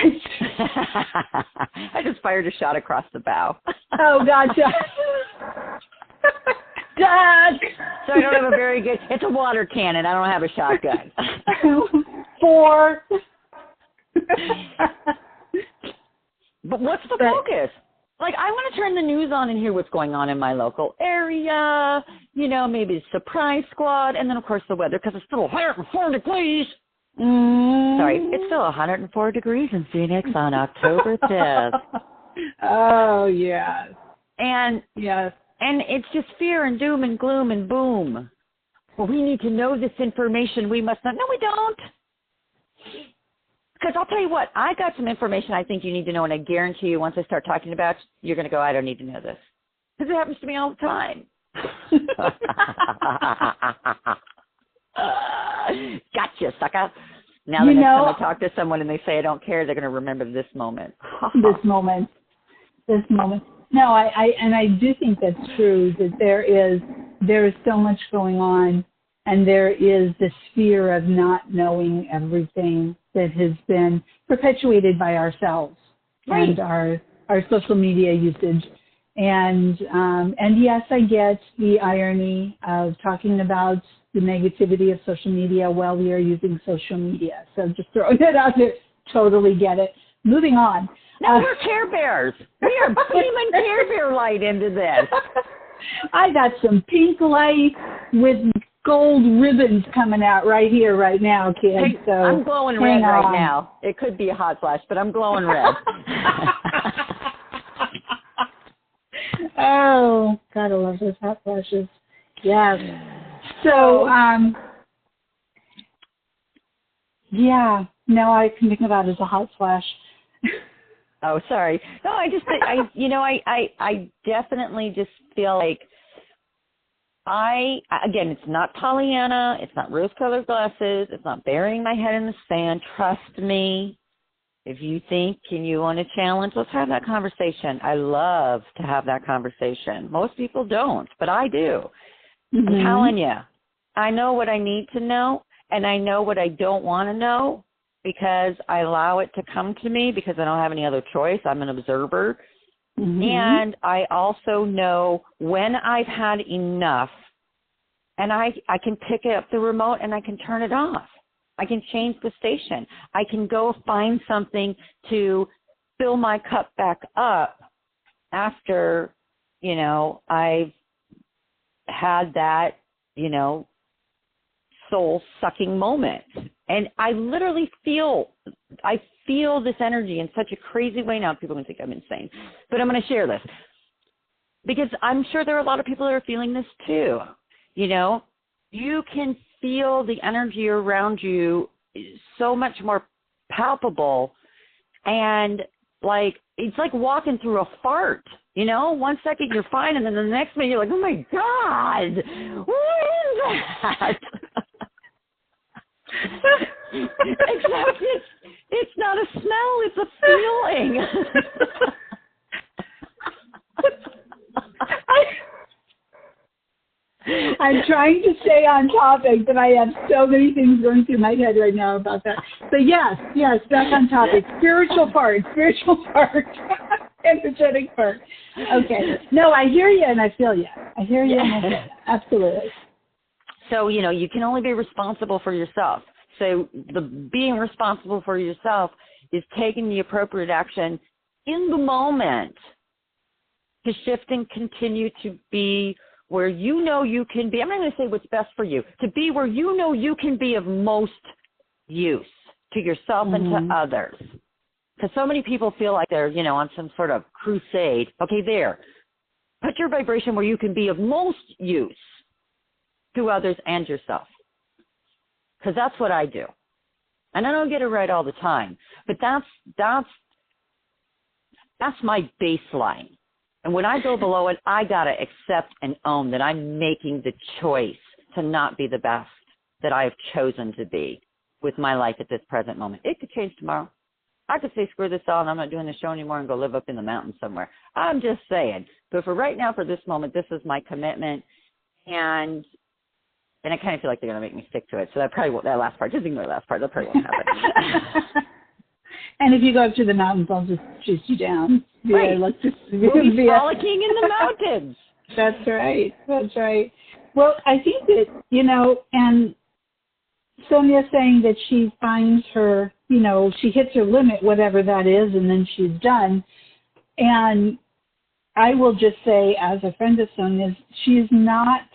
Speaker 1: I just fired a shot across the bow.
Speaker 2: Oh, gotcha. Duck!
Speaker 1: So I don't have a very good, it's a water cannon. I don't have a shotgun.
Speaker 2: 4.
Speaker 1: But what's the focus? Like, I want to turn the news on and hear what's going on in my local area, maybe the surprise squad, and then, of course, the weather, because it's still 104 degrees. Sorry, it's still 104 degrees in Phoenix on October 5th.
Speaker 2: Oh, yes.
Speaker 1: And it's just fear and doom and gloom and boom. Well, we need to know this information. We must not. No, we don't. Because I'll tell you what, I got some information I think you need to know, and I guarantee you once I start talking about it, you're going to go, I don't need to know this. Because it happens to me all the time. Gotcha, sucker. Now the next time I talk to someone and they say I don't care, they're going to remember this moment.
Speaker 2: This moment. No, I do think that's true, that there is so much going on, and there is this fear of not knowing everything that has been perpetuated by ourselves and our social media usage. And yes, I get the irony of talking about the negativity of social media while we are using social media. So just throwing it out there, totally get it. Moving on.
Speaker 1: Now we're Care Bears. We are beaming Care Bear light into this.
Speaker 2: I got some pink light with gold ribbons coming out right here, right now, kids.
Speaker 1: Hey,
Speaker 2: so
Speaker 1: I'm glowing red right now. It could be a hot flash, but I'm glowing red.
Speaker 2: Oh, God, I love those hot flashes. Yes. So, now I can think about it as a hot flash.
Speaker 1: Oh, sorry. No, I definitely just feel like again, it's not Pollyanna, it's not rose-colored glasses, it's not burying my head in the sand. Trust me. If you think and you want to challenge, let's have that conversation. I love to have that conversation. Most people don't, but I do. I'm telling you, I know what I need to know, and I know what I don't want to know because I allow it to come to me because I don't have any other choice. I'm an observer. And I also know when I've had enough, and I can pick up the remote and I can turn it off. I can change the station. I can go find something to fill my cup back up after, I've had that, soul-sucking moment. And I literally feel this energy in such a crazy way now. People are going to think I'm insane. But I'm going to share this because I'm sure there are a lot of people that are feeling this too. You can feel the energy around you so much more palpable, and it's like walking through a fart. 1 second you're fine, and then the next minute you're like, oh my God, what is that? Except it's not a smell, it's a feeling.
Speaker 2: I'm trying to stay on topic, but I have so many things going through my head right now about that. But yes, back on topic. Spiritual part, energetic part. Okay. No, I hear you and I feel you. I hear you and I feel you. Absolutely.
Speaker 1: So, you can only be responsible for yourself. So the being responsible for yourself is taking the appropriate action in the moment to shift and continue to be where you know you can be, I'm not going to say what's best for you, to be where you know you can be of most use to yourself and to others. Because so many people feel like they're, on some sort of crusade. Okay, there. Put your vibration where you can be of most use to others and yourself. Because that's what I do. And I don't get it right all the time. But that's my baseline. And when I go below it, I got to accept and own that I'm making the choice to not be the best that I have chosen to be with my life at this present moment. It could change tomorrow. I could say, screw this all, and I'm not doing the show anymore and go live up in the mountains somewhere. I'm just saying. But for right now, for this moment, this is my commitment. And I kind of feel like they're going to make me stick to it. So that probably won't, that last part, just ignore the last part. That probably won't happen.
Speaker 2: And if you go up to the mountains, I'll just chase you down.
Speaker 1: Right.
Speaker 2: We'll
Speaker 1: be frolicking in the mountains.
Speaker 2: That's right. That's right. Well, I think that, and Sonya saying that she finds her, she hits her limit, whatever that is, and then she's done. And I will just say, as a friend of Sonya's, she's not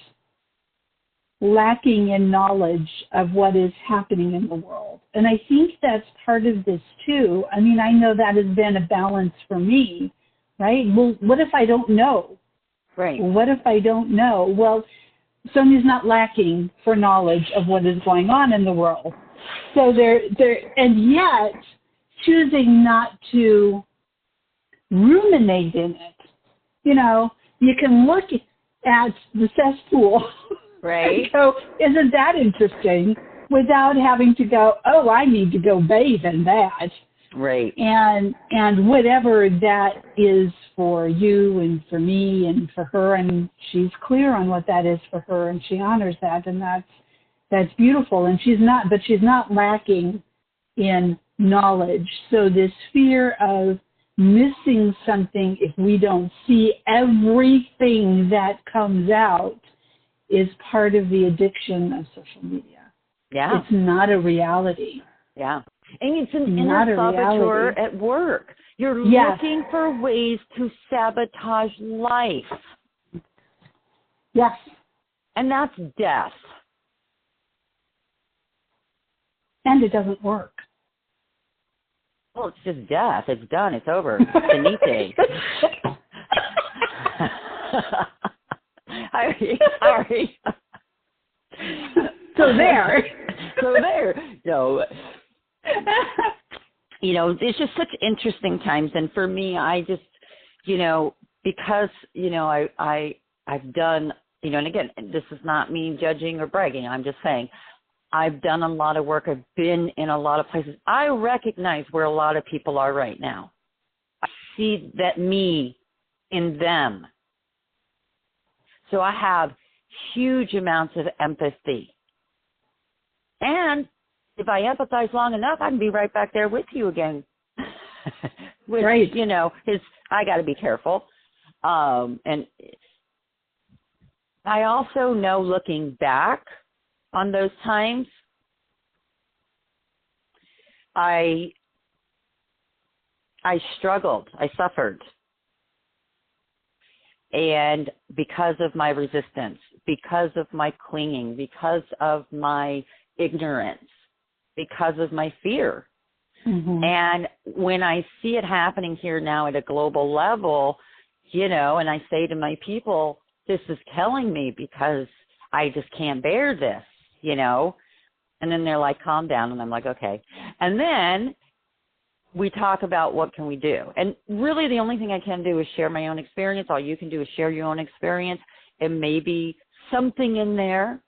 Speaker 2: lacking in knowledge of what is happening in the world. And I think that's part of this too. I mean, I know that has been a balance for me, right? Well, what if I don't know?
Speaker 1: Right.
Speaker 2: What if I don't know? Well, Sonya's not lacking for knowledge of what is going on in the world. So and yet choosing not to ruminate in it. You can look at the cesspool.
Speaker 1: Right.
Speaker 2: So isn't that interesting without having to go, oh, I need to go bathe in that.
Speaker 1: Right.
Speaker 2: And whatever that is for you and for me and for her, and she's clear on what that is for her, and she honors that, and that's beautiful. And she's not lacking in knowledge. So this fear of missing something if we don't see everything that comes out is part of the addiction of social media.
Speaker 1: Yeah.
Speaker 2: It's not a reality.
Speaker 1: Yeah. And it's an inner saboteur at work. You're looking for ways to sabotage life.
Speaker 2: Yes.
Speaker 1: And that's death.
Speaker 2: And it doesn't work.
Speaker 1: Well, it's just death. It's done. It's over. Finite. Sorry.
Speaker 2: So there.
Speaker 1: No. It's just such interesting times. And for me, I just, because, I've done, and again, this is not me judging or bragging. I'm just saying I've done a lot of work. I've been in a lot of places. I recognize where a lot of people are right now. I see that me in them. So I have huge amounts of empathy. And if I empathize long enough, I can be right back there with you again. Which,
Speaker 2: right.
Speaker 1: I got to be careful. And I also know, looking back on those times, I struggled. I suffered. And because of my resistance, because of my clinging, because of my ignorance, because of my fear. Mm-hmm. And when I see it happening here now at a global level, and I say to my people, this is killing me because I just can't bear this, And then they're like, calm down. And I'm like, okay. And then we talk about what can we do. And really the only thing I can do is share my own experience. All you can do is share your own experience. And maybe something in there,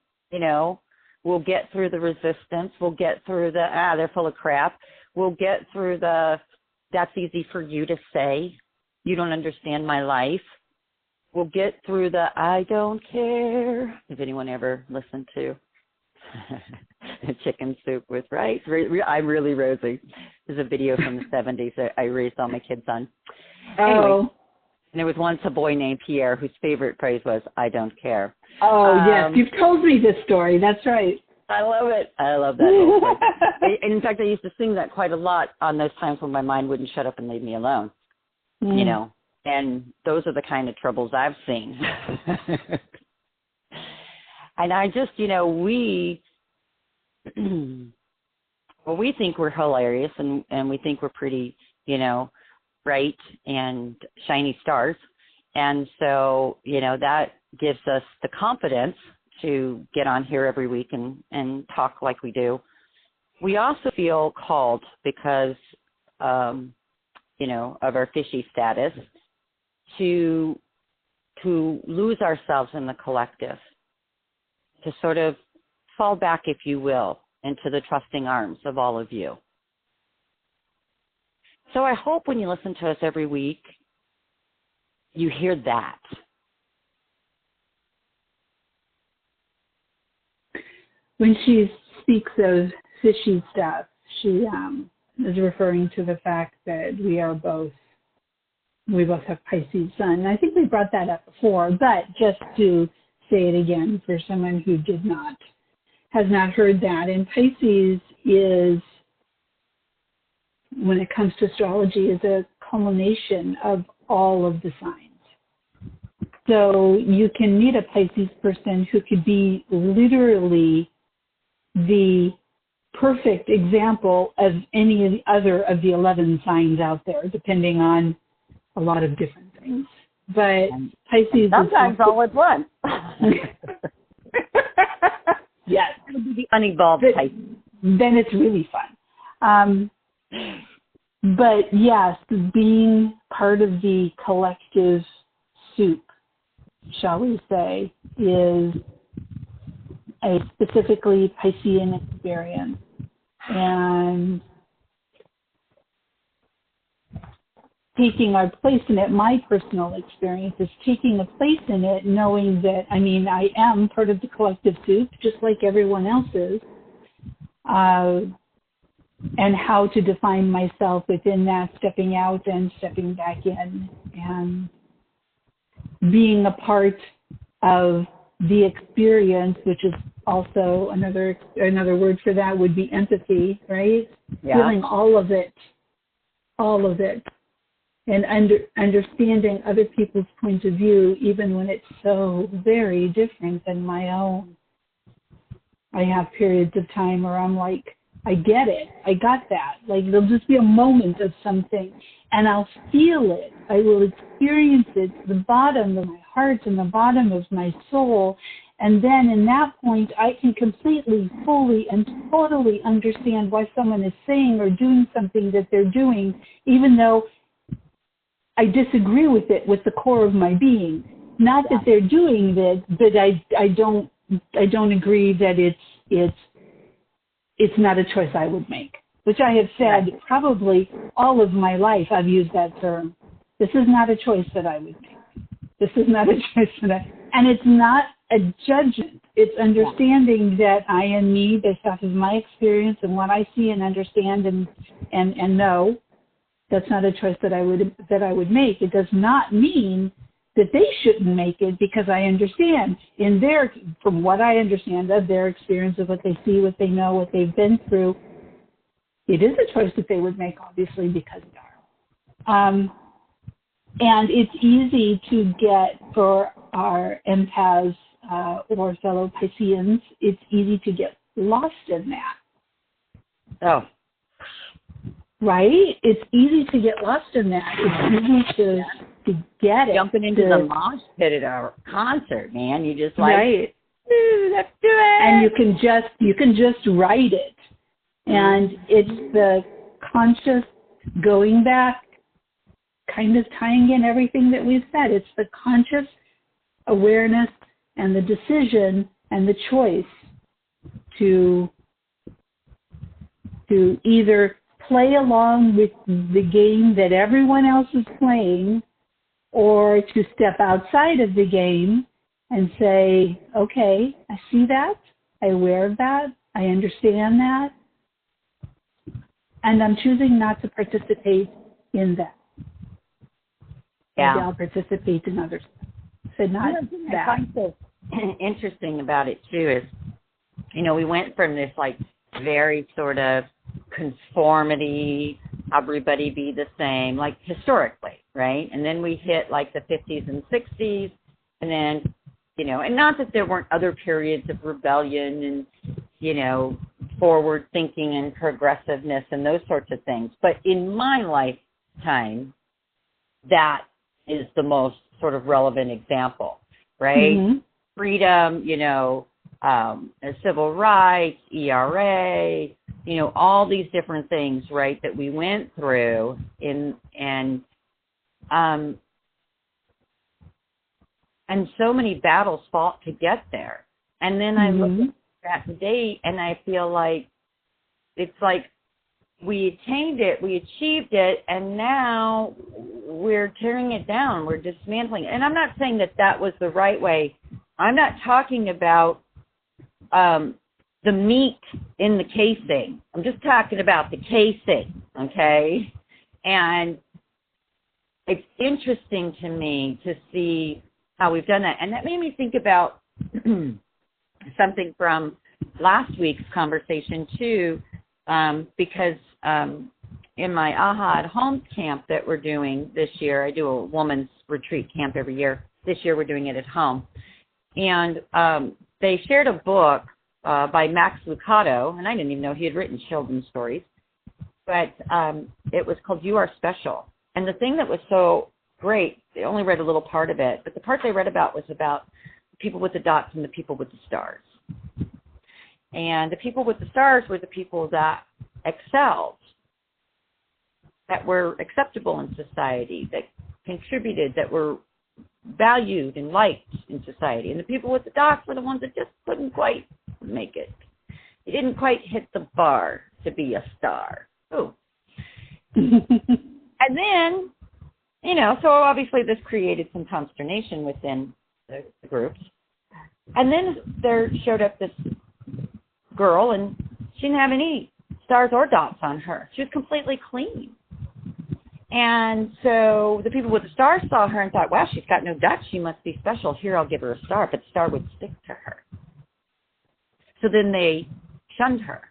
Speaker 1: we'll get through the resistance. We'll get through the, they're full of crap. We'll get through that's easy for you to say. You don't understand my life. We'll get through the, I don't care. If anyone ever listened to Chicken Soup with Rice. I'm really Rosie. There's a video from the 70s that I raised all my kids on. Anyway, and there was once a boy named Pierre whose favorite phrase was, I don't care.
Speaker 2: Oh, yes. You've told me this story. That's right.
Speaker 1: I love it. I love that whole story. In fact, I used to sing that quite a lot on those times when my mind wouldn't shut up and leave me alone. And those are the kind of troubles I've seen. And I just, we, well, we think we're hilarious and we think we're pretty, bright and shiny stars. And so, that gives us the confidence to get on here every week and talk like we do. We also feel called because, of our fishy status to lose ourselves in the collective, to sort of fall back, if you will, into the trusting arms of all of you. So I hope when you listen to us every week, you hear that.
Speaker 2: When she speaks of fishy stuff, she is referring to the fact that we both have Pisces sun. I think we brought that up before, but just to say it again for someone who has not heard that. And Pisces is, when it comes to astrology, is a culmination of all of the signs. So you can meet a Pisces person who could be literally the perfect example of any other of the 11 signs out there, depending on a lot of different things. But Pisces
Speaker 1: sometimes all at once.
Speaker 2: Yes.
Speaker 1: The unevolved Pisces.
Speaker 2: Then it's really fun. But yes, being part of the collective soup, shall we say, is a specifically Piscean experience. And taking our place in it, my personal experience is taking a place in it, knowing that, I am part of the collective soup, just like everyone else is, and how to define myself within that, stepping out and stepping back in, and being a part of the experience, which is also another word for that would be empathy, right?
Speaker 1: Yeah.
Speaker 2: Feeling all of it, and understanding other people's point of view, even when it's so very different than my own. I have periods of time where I'm like, I get it. I got that. Like, there'll just be a moment of something, and I'll feel it. I will experience it to the bottom of my heart and the bottom of my soul. And then in that point, I can completely, fully, and totally understand why someone is saying or doing something that they're doing, even though I disagree with it with the core of my being. Not that they're doing it, but I don't agree that it's not a choice I would make, which I have said probably all of my life. I've used that term. This is not a choice that I would make. This is not a choice and it's not a judgment. It's understanding that I am me based off of my experience and what I see and understand and know. That's not a choice that I would make. It does not mean that they shouldn't make it, because I understand from what I understand of their experience, of what they see, what they know, what they've been through, it is a choice that they would make, obviously, because they are. And it's easy to get, for our empaths or fellow Pisceans, it's easy to get lost in that.
Speaker 1: Oh.
Speaker 2: Right? It's easy to get lost in that. It's easy to get it.
Speaker 1: Jumping into the mosh pit at our concert, man. You just like,
Speaker 2: right.
Speaker 1: Let's do it.
Speaker 2: And you can just write it. And it's the conscious going back, kind of tying in everything that we've said. It's the conscious awareness and the decision and the choice to either play along with the game that everyone else is playing, or to step outside of the game and say, okay, I see that, I'm aware of that, I understand that, and I'm choosing not to participate in that.
Speaker 1: Yeah.
Speaker 2: Maybe I'll participate in others. So not that.
Speaker 1: I find so interesting about it, too, is, we went from this, like, very sort of conformity, everybody be the same, like historically, right? And then we hit like the 50s and 60s, and then, and not that there weren't other periods of rebellion and, forward thinking and progressiveness and those sorts of things. But in my lifetime, that is the most sort of relevant example, right?
Speaker 2: Mm-hmm.
Speaker 1: Freedom, civil rights, ERA, all these different things, right, that we went through and so many battles fought to get there. And then I look at that date and I feel like it's like we attained it, we achieved it, and now we're tearing it down, we're dismantling. And I'm not saying that was the right way. I'm not talking about the meat in the casing. I'm just talking about the casing, okay? And it's interesting to me to see how we've done that. And that made me think about something from last week's conversation, too, because in my AHA at Home camp that we're doing this year, I do a woman's retreat camp every year. This year we're doing it at home. And they shared a book by Max Lucado, and I didn't even know he had written children's stories, but it was called You Are Special. And the thing that was so great, they only read a little part of it, but the part they read about was about the people with the dots and the people with the stars. And the people with the stars were the people that excelled, that were acceptable in society, that contributed, that were valued and liked in society. And the people with the dots were the ones that just couldn't quite make it. They didn't quite hit the bar to be a star. Ooh. And then, so obviously this created some consternation within the groups. And then there showed up this girl, and she didn't have any stars or dots on her. She was completely clean. And so the people with the stars saw her and thought, wow, she's got no dots. She must be special. Here, I'll give her a star. But the star would stick to her. So then they shunned her.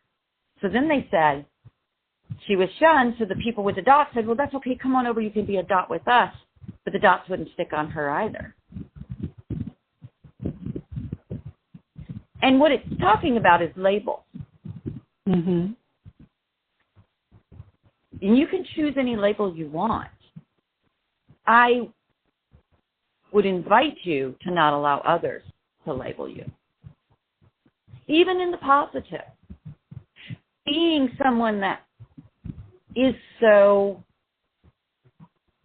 Speaker 1: So then they said, she was shunned, so the people with the dots said, well, that's okay. Come on over. You can be a dot with us. But the dots wouldn't stick on her either. And what it's talking about is labels.
Speaker 2: Mm-hmm.
Speaker 1: And you can choose any label you want. I would invite you to not allow others to label you. Even in the positive. Being someone that is so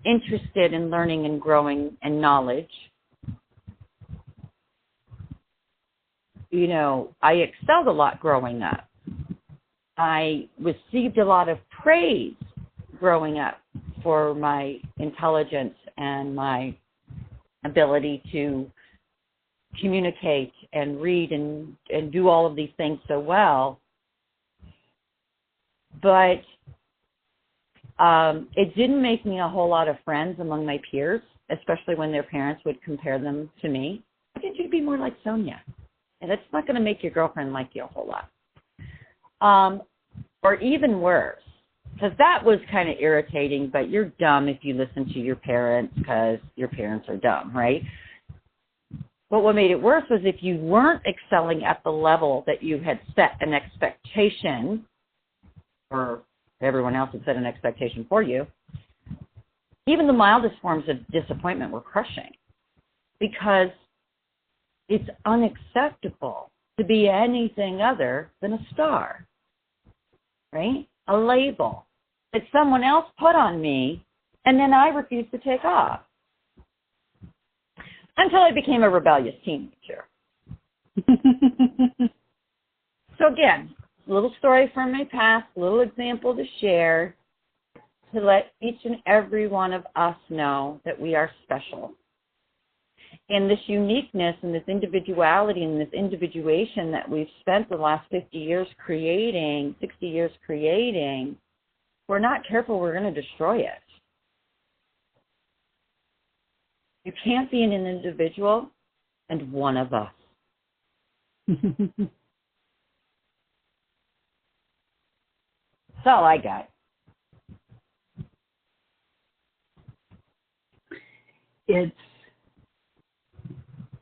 Speaker 1: interested in learning and growing and knowledge. I excelled a lot growing up. I received a lot of praise growing up for my intelligence and my ability to communicate and read and do all of these things so well. But it didn't make me a whole lot of friends among my peers, especially when their parents would compare them to me. I want you to be more like Sonya. And that's not going to make your girlfriend like you a whole lot. Or even worse, because that was kind of irritating, but you're dumb if you listen to your parents because your parents are dumb, right? But what made it worse was if you weren't excelling at the level that you had set an expectation, or everyone else had set an expectation for you, even the mildest forms of disappointment were crushing, because it's unacceptable to be anything other than a star, right? A label that someone else put on me, and then I refused to take off. Until I became a rebellious teenager. So again, a little story from my past, a little example to share, to let each and every one of us know that we are special. And this uniqueness and this individuality and this individuation that we've spent the last 50 years creating, 60 years creating, if we're not careful, we're going to destroy it. You can't be an individual and one of us. That's all I got.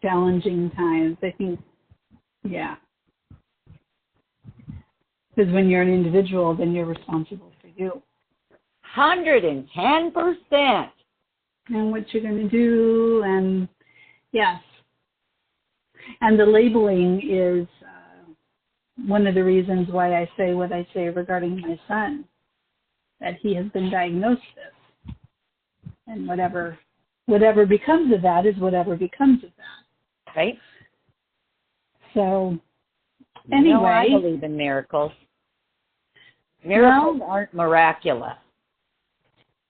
Speaker 2: challenging times. I think, yeah. Because when you're an individual, then you're responsible for you.
Speaker 1: 110%.
Speaker 2: And what you're going to do, and yes. And the labeling is one of the reasons why I say what I say regarding my son, that he has been diagnosed with. And whatever becomes of that is whatever becomes of that.
Speaker 1: Right.
Speaker 2: So, anyway.
Speaker 1: I believe in miracles. Miracles aren't miraculous.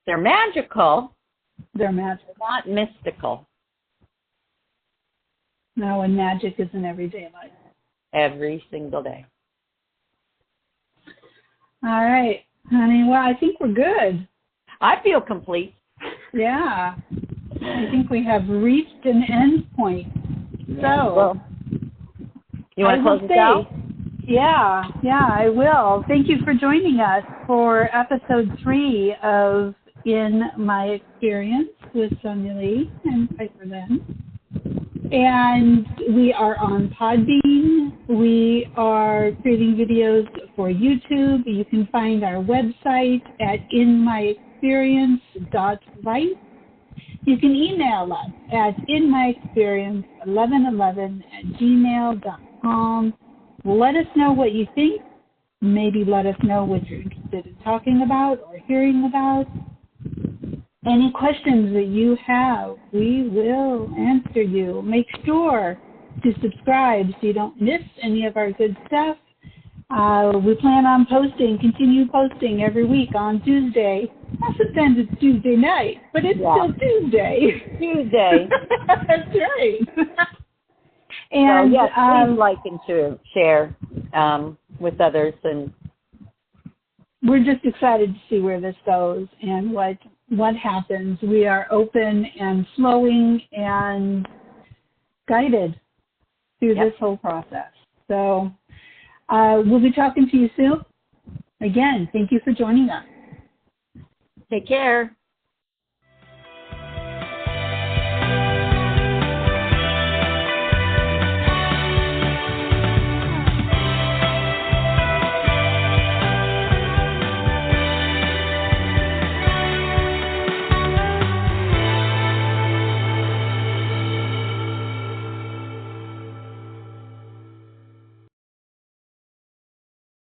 Speaker 1: They're magical.
Speaker 2: They're magical.
Speaker 1: Not mystical.
Speaker 2: No, and magic is in everyday life.
Speaker 1: Every single day.
Speaker 2: All right, honey. Well, I think we're good.
Speaker 1: I feel complete.
Speaker 2: Yeah. I think we have reached an end point. So,
Speaker 1: well, you want to close this out?
Speaker 2: Yeah, I will. Thank you for joining us for episode 3 of In My Experience with Sonya Lee and Piperlyne. And we are on Podbean. We are creating videos for YouTube. You can find our website at inmyexperience.life. You can email us at inmyexperience1111@gmail.com. Let us know what you think. Maybe let us know what you're interested in talking about or hearing about. Any questions that you have, we will answer you. Make sure to subscribe so you don't miss any of our good stuff. We plan on continue posting every week on Tuesday. Sometimes it's Tuesday night, but it's still Tuesday.
Speaker 1: Tuesday.
Speaker 2: That's right. And
Speaker 1: so, yes, please like and share with others. And
Speaker 2: we're just excited to see where this goes and what happens. We are open and flowing and guided through this whole process. So we'll be talking to you soon. Again, thank you for joining us.
Speaker 1: Take care.